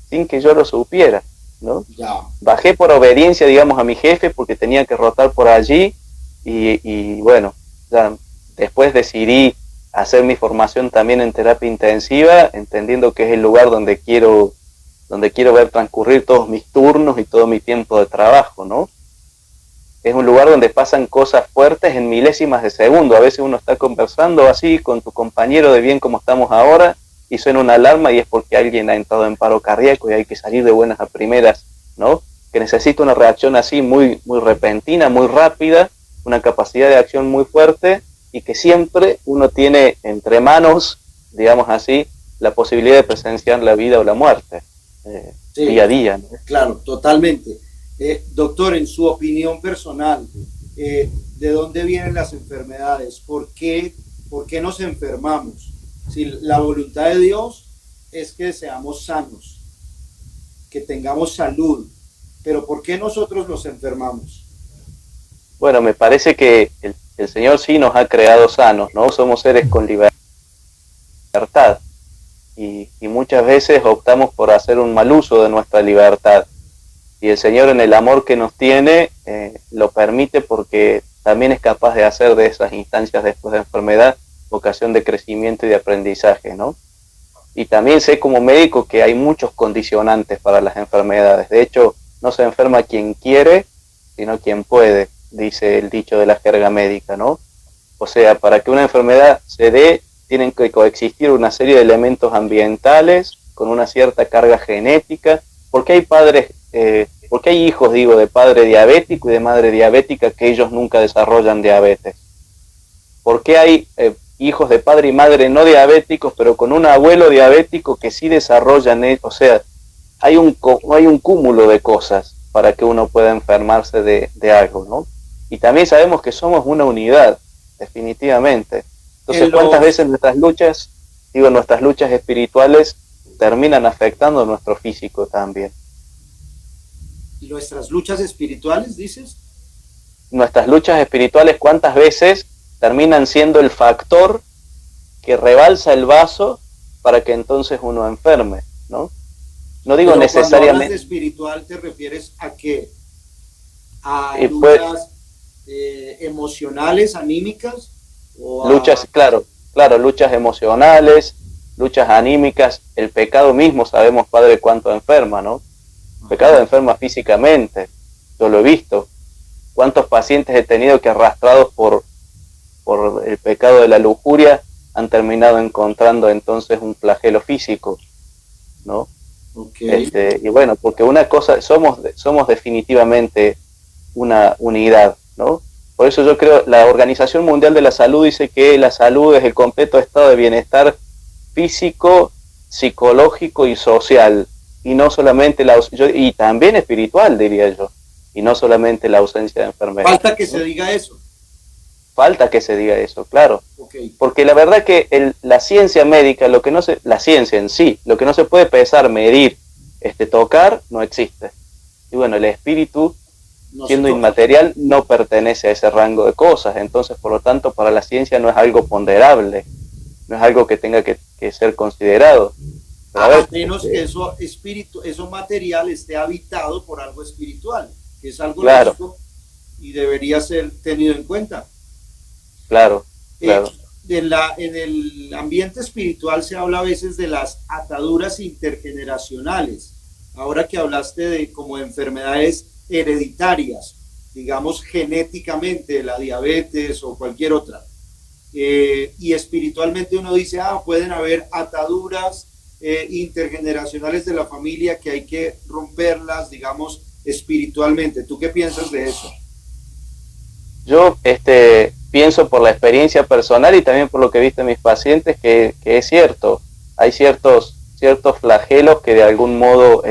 sin que yo lo supiera, ¿no? Ya. Bajé por obediencia, digamos, a mi jefe porque tenía que rotar por allí y bueno, ya después decidí hacer mi formación también en terapia intensiva, entendiendo que es el lugar donde quiero ver transcurrir todos mis turnos y todo mi tiempo de trabajo, ¿no? Es un lugar donde pasan cosas fuertes en milésimas de segundo. A veces uno está conversando así con tu compañero de bien como estamos ahora y suena una alarma y es porque alguien ha entrado en paro cardíaco y hay que salir de buenas a primeras, ¿no? Que necesita una reacción así muy, muy repentina, muy rápida, una capacidad de acción muy fuerte y que siempre uno tiene entre manos, digamos así, la posibilidad de presenciar la vida o la muerte Sí, día a día, ¿no? claro, totalmente. Doctor, en su opinión personal, ¿de dónde vienen las enfermedades? ¿Por qué nos enfermamos? Si la voluntad de Dios es que seamos sanos, que tengamos salud, pero ¿por qué nosotros nos enfermamos? Bueno, me parece que el Señor sí nos ha creado sanos, ¿no? Somos seres con libertad y muchas veces optamos por hacer un mal uso de nuestra libertad. Y el Señor, en el amor que nos tiene, lo permite porque también es capaz de hacer de esas instancias después de enfermedad ocasión de crecimiento y de aprendizaje, ¿no? Y también sé como médico que hay muchos condicionantes para las enfermedades. De hecho, no se enferma quien quiere, sino quien puede, dice el dicho de la jerga médica, ¿no? O sea, para que una enfermedad se dé, tienen que coexistir una serie de elementos ambientales con una cierta carga genética, porque hay porque hay hijos, digo, de padre diabético y de madre diabética que ellos nunca desarrollan diabetes. Porque hay hijos de padre y madre no diabéticos, pero con un abuelo diabético que sí desarrollan, o sea, hay un cúmulo de cosas para que uno pueda enfermarse de algo, ¿no? Y también sabemos que somos una unidad, definitivamente. Entonces, ¿cuántas veces nuestras luchas espirituales terminan afectando nuestro físico también? ¿Nuestras luchas espirituales, dices? nuestras luchas espirituales cuántas veces terminan siendo el factor que rebalsa el vaso para que entonces uno enferme, ¿no? No digo Pero cuando hablas de necesariamente... espiritual, ¿te refieres a qué? ¿A Pues, luchas emocionales, anímicas? ¿O luchas, a... claro, claro, luchas emocionales, luchas anímicas, el pecado mismo sabemos, Padre, cuánto enferma, ¿no? El pecado Ajá. enferma físicamente, yo lo he visto. ¿Cuántos pacientes he tenido que arrastrados por el pecado de la lujuria han terminado encontrando entonces un flagelo físico, ¿no? Ok. Y bueno, porque una cosa, somos definitivamente una unidad, ¿no? Por eso yo creo, la Organización Mundial de la Salud dice que la salud es el completo estado de bienestar físico, psicológico y social, y no solamente y también espiritual, diría yo, y no solamente la ausencia de enfermedad, Falta que se ¿no? diga eso. Falta que se diga eso, claro, Ok. porque la verdad que la ciencia médica, la ciencia en sí, lo que no se puede pesar, medir, tocar, no existe. Y bueno, el espíritu, No se siendo toca. inmaterial, no pertenece a ese rango de cosas. Entonces, por lo tanto, para la ciencia no es algo ponderable, no es algo que tenga que ser considerado. Pero a A ver, menos que eso espíritu, eso material esté habitado por algo espiritual, que es algo claro, lógico y debería ser tenido en cuenta. claro, Eh, claro. en el ambiente espiritual se habla a veces de las ataduras intergeneracionales. Ahora que hablaste de como enfermedades hereditarias, digamos genéticamente, la diabetes o cualquier otra. Y espiritualmente uno dice, pueden haber ataduras intergeneracionales de la familia que hay que romperlas, digamos, espiritualmente. ¿Tú qué piensas de eso? Yo pienso por la experiencia personal y también por lo que he visto en mis pacientes que es cierto. Hay ciertos flagelos que de algún modo,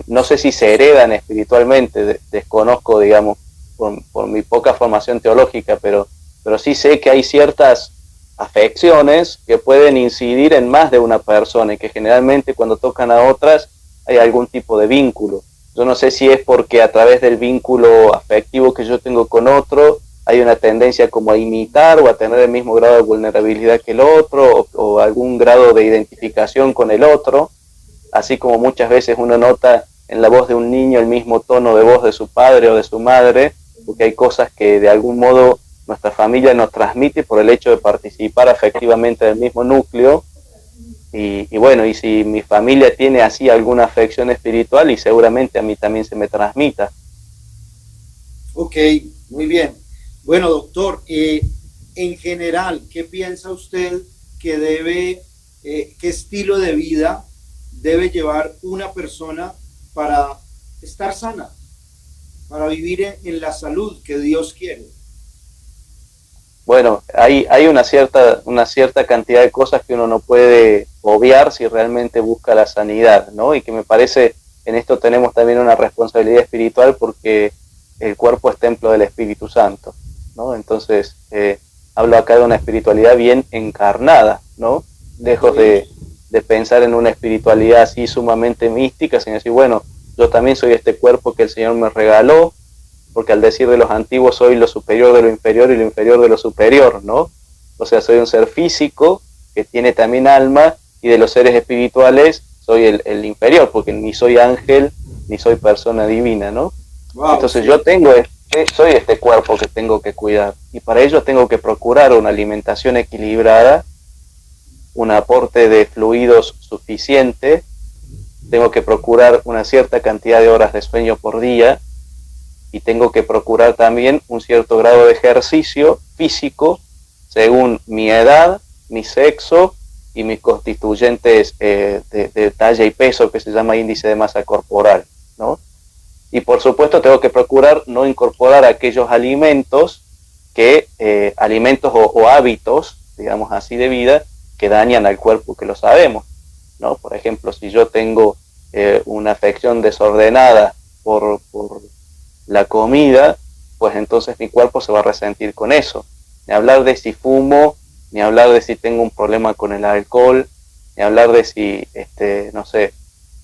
no sé si se heredan espiritualmente, desconozco, digamos, por mi poca formación teológica, pero sí sé que hay ciertas afecciones que pueden incidir en más de una persona y que generalmente cuando tocan a otras hay algún tipo de vínculo. Yo no sé si es porque a través del vínculo afectivo que yo tengo con otro hay una tendencia como a imitar o a tener el mismo grado de vulnerabilidad que el otro o algún grado de identificación con el otro, así como muchas veces uno nota en la voz de un niño el mismo tono de voz de su padre o de su madre, porque hay cosas que de algún modo nuestra familia nos transmite por el hecho de participar afectivamente del mismo núcleo. Y bueno, y si mi familia tiene así alguna afección espiritual y seguramente a mí también se me transmita. Ok, muy bien. Bueno, doctor, en general, ¿qué piensa usted que qué estilo de vida debe llevar una persona para estar sana, para vivir en la salud que Dios quiere? Bueno, hay una cierta cantidad de cosas que uno no puede obviar si realmente busca la sanidad, ¿no? Y que me parece, en esto tenemos también una responsabilidad espiritual porque el cuerpo es templo del Espíritu Santo, ¿no? Entonces, hablo acá de una espiritualidad bien encarnada, ¿no? Lejos Okay. de pensar en una espiritualidad así sumamente mística, sino decir, bueno, yo también soy este cuerpo que el Señor me regaló, porque al decir de los antiguos soy lo superior de lo inferior y lo inferior de lo superior, ¿no? O sea, soy un ser físico que tiene también alma y de los seres espirituales soy el inferior, porque ni soy ángel ni soy persona divina, ¿no? Wow, Entonces sí. yo soy este cuerpo que tengo que cuidar y para ello tengo que procurar una alimentación equilibrada, un aporte de fluidos suficiente, tengo que procurar una cierta cantidad de horas de sueño por día, y tengo que procurar también un cierto grado de ejercicio físico según mi edad, mi sexo y mis constituyentes de talla y peso, que se llama índice de masa corporal, ¿no? Y por supuesto tengo que procurar no incorporar aquellos alimentos o hábitos, digamos así, de vida que dañan al cuerpo, que lo sabemos, ¿no? Por ejemplo, si yo tengo una afección desordenada por la comida, pues entonces mi cuerpo se va a resentir con eso. Ni hablar de si fumo, ni hablar de si tengo un problema con el alcohol, ni hablar de si, no sé,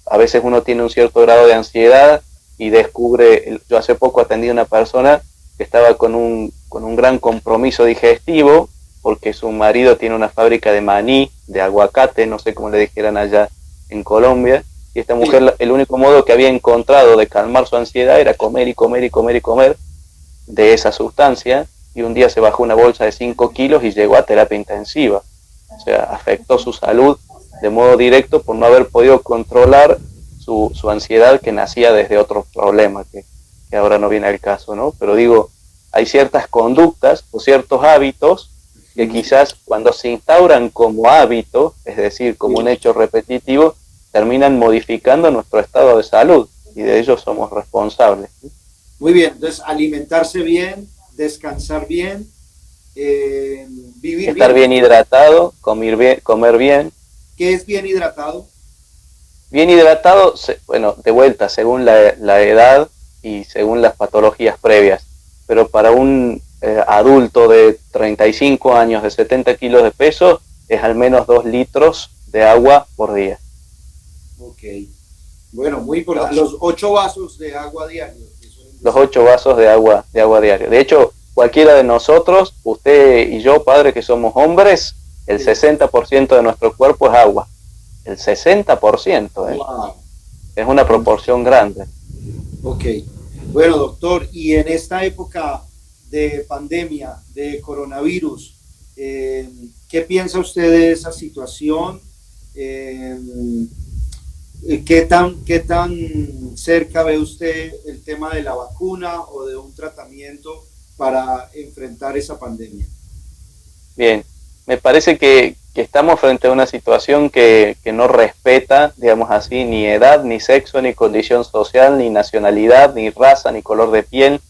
a veces uno tiene un cierto grado de ansiedad y descubre, yo hace poco atendí a una persona que estaba con un gran compromiso digestivo, porque su marido tiene una fábrica de maní, de aguacate, no sé cómo le dijeran allá en Colombia, y esta mujer, el único modo que había encontrado de calmar su ansiedad era comer y comer y comer y comer de esa sustancia, y un día se bajó una bolsa de 5 kilos y llegó a terapia intensiva. O sea, afectó su salud de modo directo por no haber podido controlar su ansiedad, que nacía desde otros problemas, que ahora no viene al caso, ¿no? Pero digo, hay ciertas conductas o ciertos hábitos que quizás cuando se instauran como hábito, es decir, como un hecho repetitivo, terminan modificando nuestro estado de salud, y de ello somos responsables. Muy bien, entonces alimentarse bien, descansar bien, vivir estar bien hidratado, comer bien. ¿Qué es bien hidratado? Bien hidratado, bueno, de vuelta, según la edad y según las patologías previas, pero para un adulto de 35 años, de 70 kilos de peso, es al menos 2 litros de agua por día. Ok, bueno, muy importante. Los 8 vasos de agua diario. Los 8 vasos de agua diario. De hecho, cualquiera de nosotros, usted y yo, padre, que somos hombres, el 60% de nuestro cuerpo es agua. El 60%, ¿eh? Wow. Es una proporción grande. Ok. Bueno, doctor, y en esta época de pandemia, de coronavirus, ¿qué piensa usted de esa situación? ¿Qué tan cerca ve usted el tema de la vacuna o de un tratamiento para enfrentar esa pandemia? Bien, me parece que estamos frente a una situación que no respeta, digamos así, ni edad, ni sexo, ni condición social, ni nacionalidad, ni raza, ni color de piel.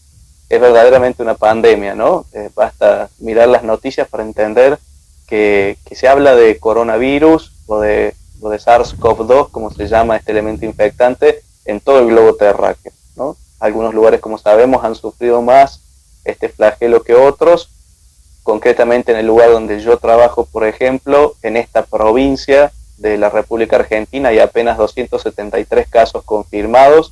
Es verdaderamente una pandemia, ¿no? Basta mirar las noticias para entender que se habla de coronavirus o de SARS-CoV-2, como se llama este elemento infectante, en todo el globo terráqueo, ¿no? Algunos lugares, como sabemos, han sufrido más este flagelo que otros. Concretamente en el lugar donde yo trabajo, por ejemplo, en esta provincia de la República Argentina hay apenas 273 casos confirmados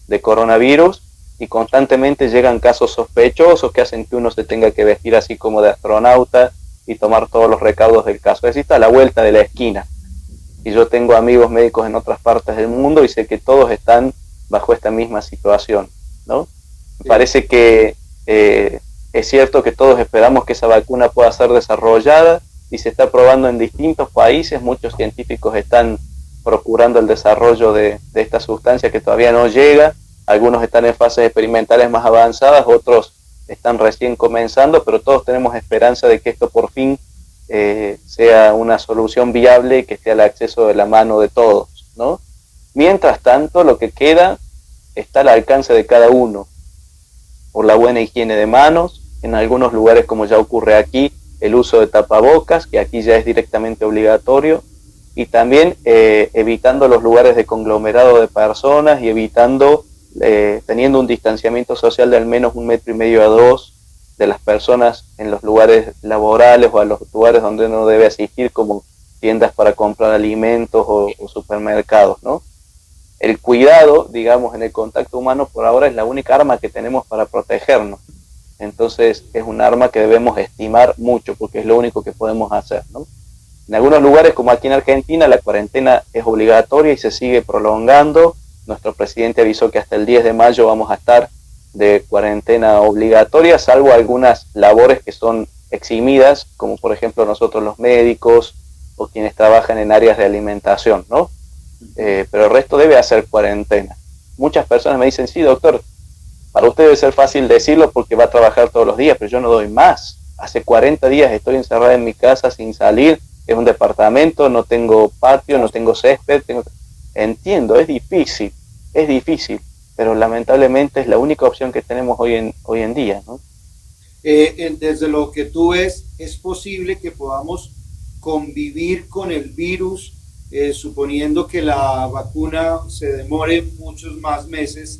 de coronavirus, y constantemente llegan casos sospechosos que hacen que uno se tenga que vestir así como de astronauta y tomar todos los recaudos del caso. Es decir, está a la vuelta de la esquina. Y yo tengo amigos médicos en otras partes del mundo y sé que todos están bajo esta misma situación, ¿no? Me parece que es cierto que todos esperamos que esa vacuna pueda ser desarrollada y se está probando en distintos países. Muchos científicos están procurando el desarrollo de esta sustancia que todavía no llega. Algunos están en fases experimentales más avanzadas, otros están recién comenzando, pero todos tenemos esperanza de que esto por fin sea una solución viable y que esté al acceso de la mano de todos, ¿no? Mientras tanto, lo que queda está al alcance de cada uno, por la buena higiene de manos, en algunos lugares, como ya ocurre aquí, el uso de tapabocas, que aquí ya es directamente obligatorio, y también evitando los lugares de conglomerado de personas y evitando, teniendo un distanciamiento social de al menos 1,5 metros a 2 de las personas en los lugares laborales o a los lugares donde uno debe asistir, como tiendas para comprar alimentos o supermercados, ¿no? El cuidado, digamos, en el contacto humano por ahora es la única arma que tenemos para protegernos. Entonces es un arma que debemos estimar mucho porque es lo único que podemos hacer, ¿no? En algunos lugares, como aquí en Argentina, la cuarentena es obligatoria y se sigue prolongando. Nuestro presidente avisó que hasta el 10 de mayo vamos a estar de cuarentena obligatoria, salvo algunas labores que son eximidas, como por ejemplo nosotros los médicos o quienes trabajan en áreas de alimentación, ¿no? Pero el resto debe hacer cuarentena. Muchas personas me dicen, sí, doctor, para usted debe ser fácil decirlo porque va a trabajar todos los días, pero yo no doy más. Hace 40 días estoy encerrada en mi casa sin salir, es un departamento, no tengo patio, no tengo césped. Entiendo, es difícil, pero lamentablemente es la única opción que tenemos hoy en día, ¿no? Desde lo que tú ves, ¿es posible que podamos convivir con el virus, suponiendo que la vacuna se demore muchos más meses?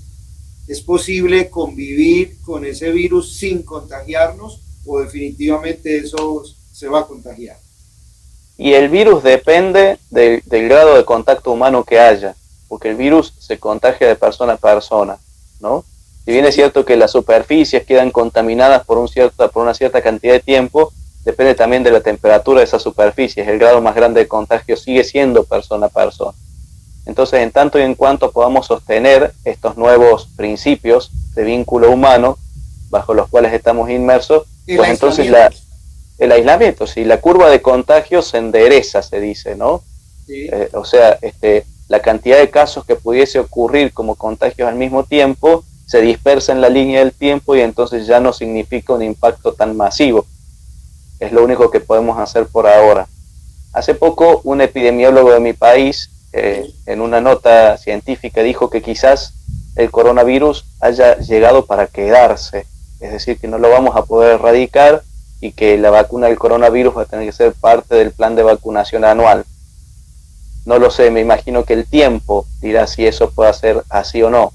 ¿Es posible convivir con ese virus sin contagiarnos o definitivamente eso se va a contagiar? Y el virus depende del grado de contacto humano que haya, porque el virus se contagia de persona a persona. ¿no? Si bien es cierto que las superficies quedan contaminadas por una cierta cantidad de tiempo, depende también de la temperatura de esas superficies. El grado más grande de contagio sigue siendo persona a persona. Entonces, en tanto y en cuanto podamos sostener estos nuevos principios de vínculo humano bajo los cuales estamos inmersos, pues entonces el aislamiento, si la curva de contagio se endereza, se dice, ¿no? Sí. O sea, la cantidad de casos que pudiese ocurrir como contagios al mismo tiempo se dispersa en la línea del tiempo y entonces ya no significa un impacto tan masivo. Es lo único que podemos hacer por ahora. Hace poco un epidemiólogo de mi país, en una nota científica, dijo que quizás el coronavirus haya llegado para quedarse, es decir, que no lo vamos a poder erradicar y que la vacuna del coronavirus va a tener que ser parte del plan de vacunación anual. No lo sé, me imagino que el tiempo dirá si eso puede ser así o no,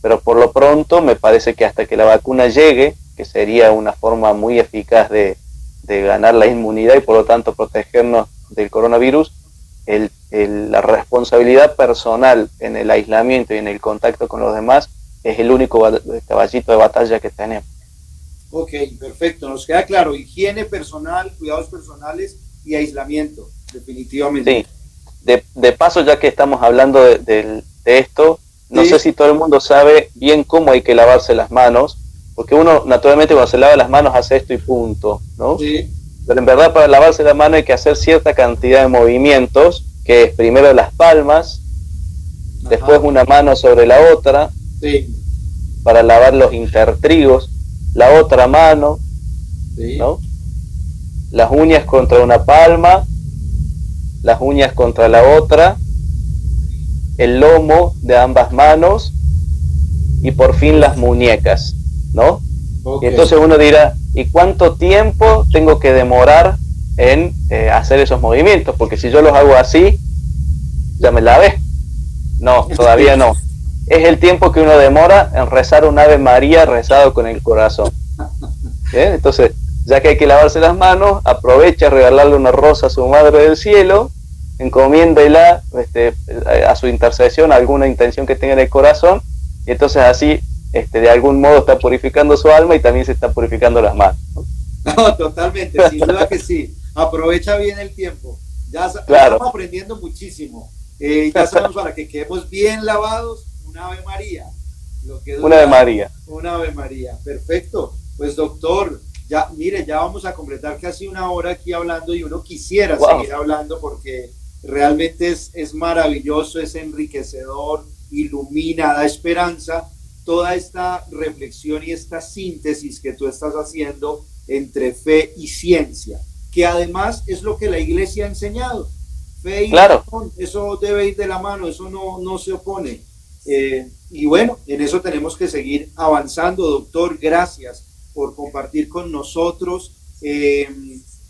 pero por lo pronto me parece que hasta que la vacuna llegue, que sería una forma muy eficaz de ganar la inmunidad y por lo tanto protegernos del coronavirus, la responsabilidad personal en el aislamiento y en el contacto con los demás es el único caballito de batalla que tenemos. Ok, perfecto, nos queda claro, higiene personal, cuidados personales y aislamiento, definitivamente. Sí, de paso, ya que estamos hablando de esto, no sé si todo el mundo sabe bien cómo hay que lavarse las manos, porque uno naturalmente cuando se lava las manos hace esto y punto, ¿no? Sí. Pero en verdad para lavarse la mano hay que hacer cierta cantidad de movimientos, que es primero las palmas, después una mano sobre la otra, para lavar los intertrigos, la otra mano, ¿no? Las uñas contra una palma, las uñas contra la otra, el lomo de ambas manos y por fin las muñecas, ¿no? Okay. Y entonces uno dirá, ¿y cuánto tiempo tengo que demorar en hacer esos movimientos? Porque si yo los hago así, ¿ya me lavé? No, todavía no. Es el tiempo que uno demora en rezar un Ave María rezado con el corazón. ¿Bien? Entonces, ya que hay que lavarse las manos, aprovecha a regalarle una rosa a su Madre del Cielo, encomiéndela a su intercesión, a alguna intención que tenga en el corazón, y entonces así de algún modo está purificando su alma y también se está purificando las manos. No, totalmente, sin duda que sí. Aprovecha bien el tiempo. Ya claro. Estamos aprendiendo muchísimo. Ya sabemos, para que quedemos bien lavados, una Ave María. Una Ave María. Una Ave María, perfecto. Pues doctor, ya mire, ya vamos a completar casi una hora aquí hablando y uno quisiera seguir hablando porque realmente es maravilloso, es enriquecedor, ilumina, da esperanza toda esta reflexión y esta síntesis que tú estás haciendo entre fe y ciencia, que además es lo que la iglesia ha enseñado. Fe y razón, eso debe ir de la mano, eso no se opone. Y bueno, en eso tenemos que seguir avanzando. Doctor, gracias por compartir con nosotros.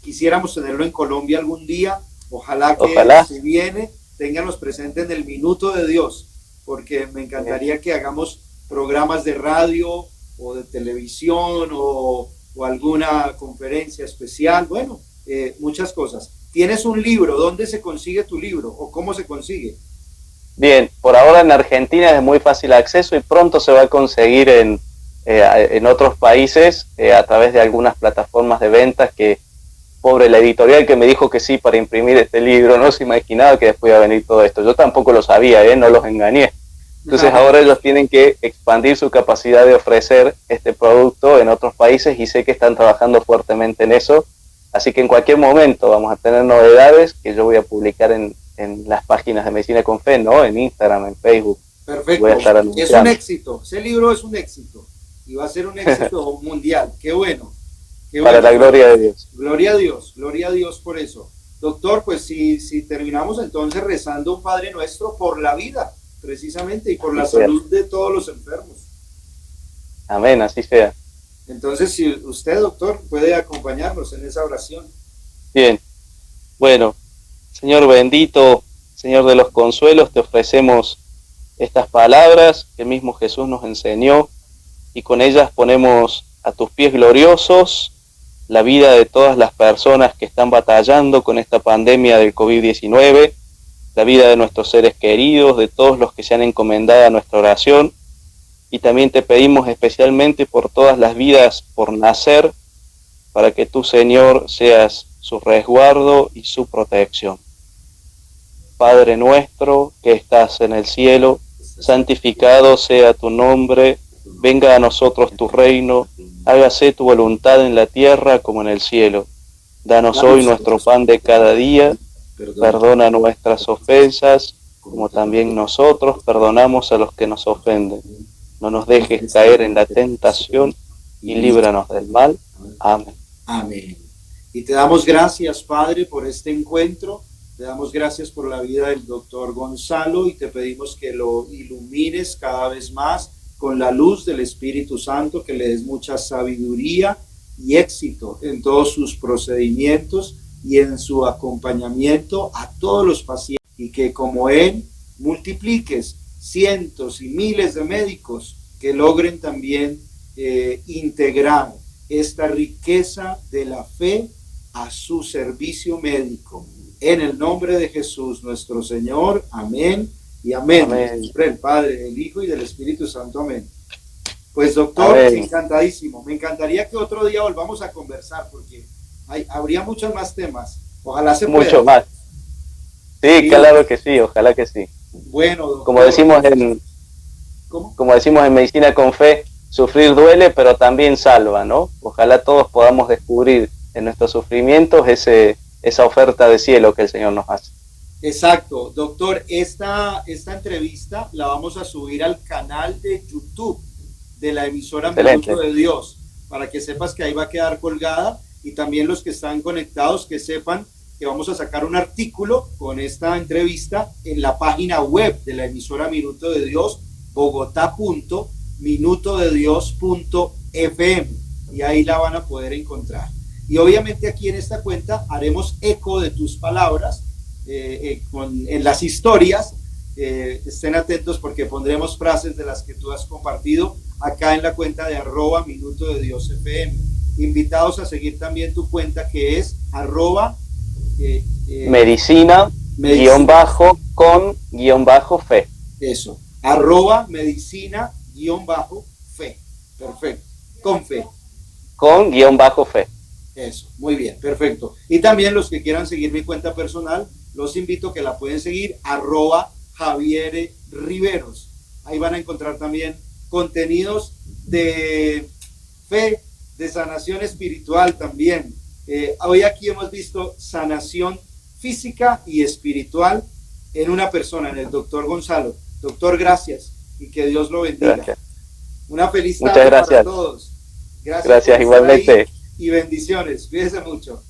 Quisiéramos tenerlo en Colombia algún día. Ojalá que se viene, ténganos presente en el Minuto de Dios, porque me encantaría que hagamos programas de radio o de televisión o alguna conferencia especial. Bueno, muchas cosas. ¿Tienes un libro? ¿Dónde se consigue tu libro o cómo se consigue? Bien, por ahora en Argentina es de muy fácil acceso y pronto se va a conseguir en otros países a través de algunas plataformas de ventas que, pobre la editorial que me dijo que sí para imprimir este libro, no se imaginaba que después iba a venir todo esto. Yo tampoco lo sabía, no los engañé. Entonces ahora ellos tienen que expandir su capacidad de ofrecer este producto en otros países y sé que están trabajando fuertemente en eso. Así que en cualquier momento vamos a tener novedades que yo voy a publicar en las páginas de Medicina con Fe, ¿no? En Instagram, en Facebook. Perfecto. Voy a estar anunciando. Es un éxito. Ese libro es un éxito. Y va a ser un éxito mundial. Qué bueno. Para la gloria de Dios. Gloria a Dios por eso. Doctor, pues si terminamos entonces rezando un Padre Nuestro por la vida, precisamente, y por la salud de todos los enfermos. Amén, así sea. Entonces, si usted, doctor, puede acompañarnos en esa oración. Bien. Bueno, Señor bendito, Señor de los consuelos, te ofrecemos estas palabras que el mismo Jesús nos enseñó y con ellas ponemos a tus pies gloriosos la vida de todas las personas que están batallando con esta pandemia del COVID-19, la vida de nuestros seres queridos, de todos los que se han encomendado a nuestra oración, y también te pedimos especialmente por todas las vidas por nacer, para que tú, Señor, seas su resguardo y su protección. Padre nuestro que estás en el cielo, santificado sea tu nombre, venga a nosotros tu reino, hágase tu voluntad en la tierra como en el cielo. Danos hoy nuestro pan de cada día, perdona nuestras ofensas, como también nosotros perdonamos a los que nos ofenden. No nos dejes caer en la tentación y líbranos del mal. Amén. Amén. Y te damos gracias, Padre, por este encuentro. Te damos gracias por la vida del doctor Gonzalo y te pedimos que lo ilumines cada vez más con la luz del Espíritu Santo, que le des mucha sabiduría y éxito en todos sus procedimientos y en su acompañamiento a todos los pacientes, y que como él multipliques cientos y miles de médicos que logren también integrar esta riqueza de la fe a su servicio médico. En el nombre de Jesús nuestro Señor, amén y amén. Amén. El Padre, del Hijo y del Espíritu Santo, amén. Pues doctor, amén. Encantadísimo. Me encantaría que otro día volvamos a conversar, porque habría muchos más temas. Ojalá se pueda. Mucho más. Sí, claro que sí, ojalá que sí. Bueno, doctor, como decimos en Medicina con Fe, sufrir duele, pero también salva, ¿no? Ojalá todos podamos descubrir en nuestros sufrimientos esa oferta de cielo que el Señor nos hace. Exacto, doctor, esta entrevista la vamos a subir al canal de YouTube de la emisora Minuto de Dios, para que sepas que ahí va a quedar colgada, y también los que están conectados que sepan que vamos a sacar un artículo con esta entrevista en la página web de la emisora Minuto de Dios, bogotá.minutodedios.fm, y ahí la van a poder encontrar. Y obviamente aquí en esta cuenta haremos eco de tus palabras en las historias. Estén atentos porque pondremos frases de las que tú has compartido acá en la cuenta de @minutodediosfm. Invitados a seguir también tu cuenta, que es medicina_con_fe. Eso, @medicina_fe. Perfecto, con fe. Con_fe. Eso, muy bien, perfecto. Y también los que quieran seguir mi cuenta personal, los invito a que la pueden seguir, @Javier Riveros. Ahí van a encontrar también contenidos de fe, de sanación espiritual también. Hoy aquí hemos visto sanación física y espiritual en una persona, en el doctor Gonzalo. Doctor, gracias y que Dios lo bendiga. Gracias. Una feliz tarde para todos. Gracias igualmente. Y bendiciones. Cuídense mucho.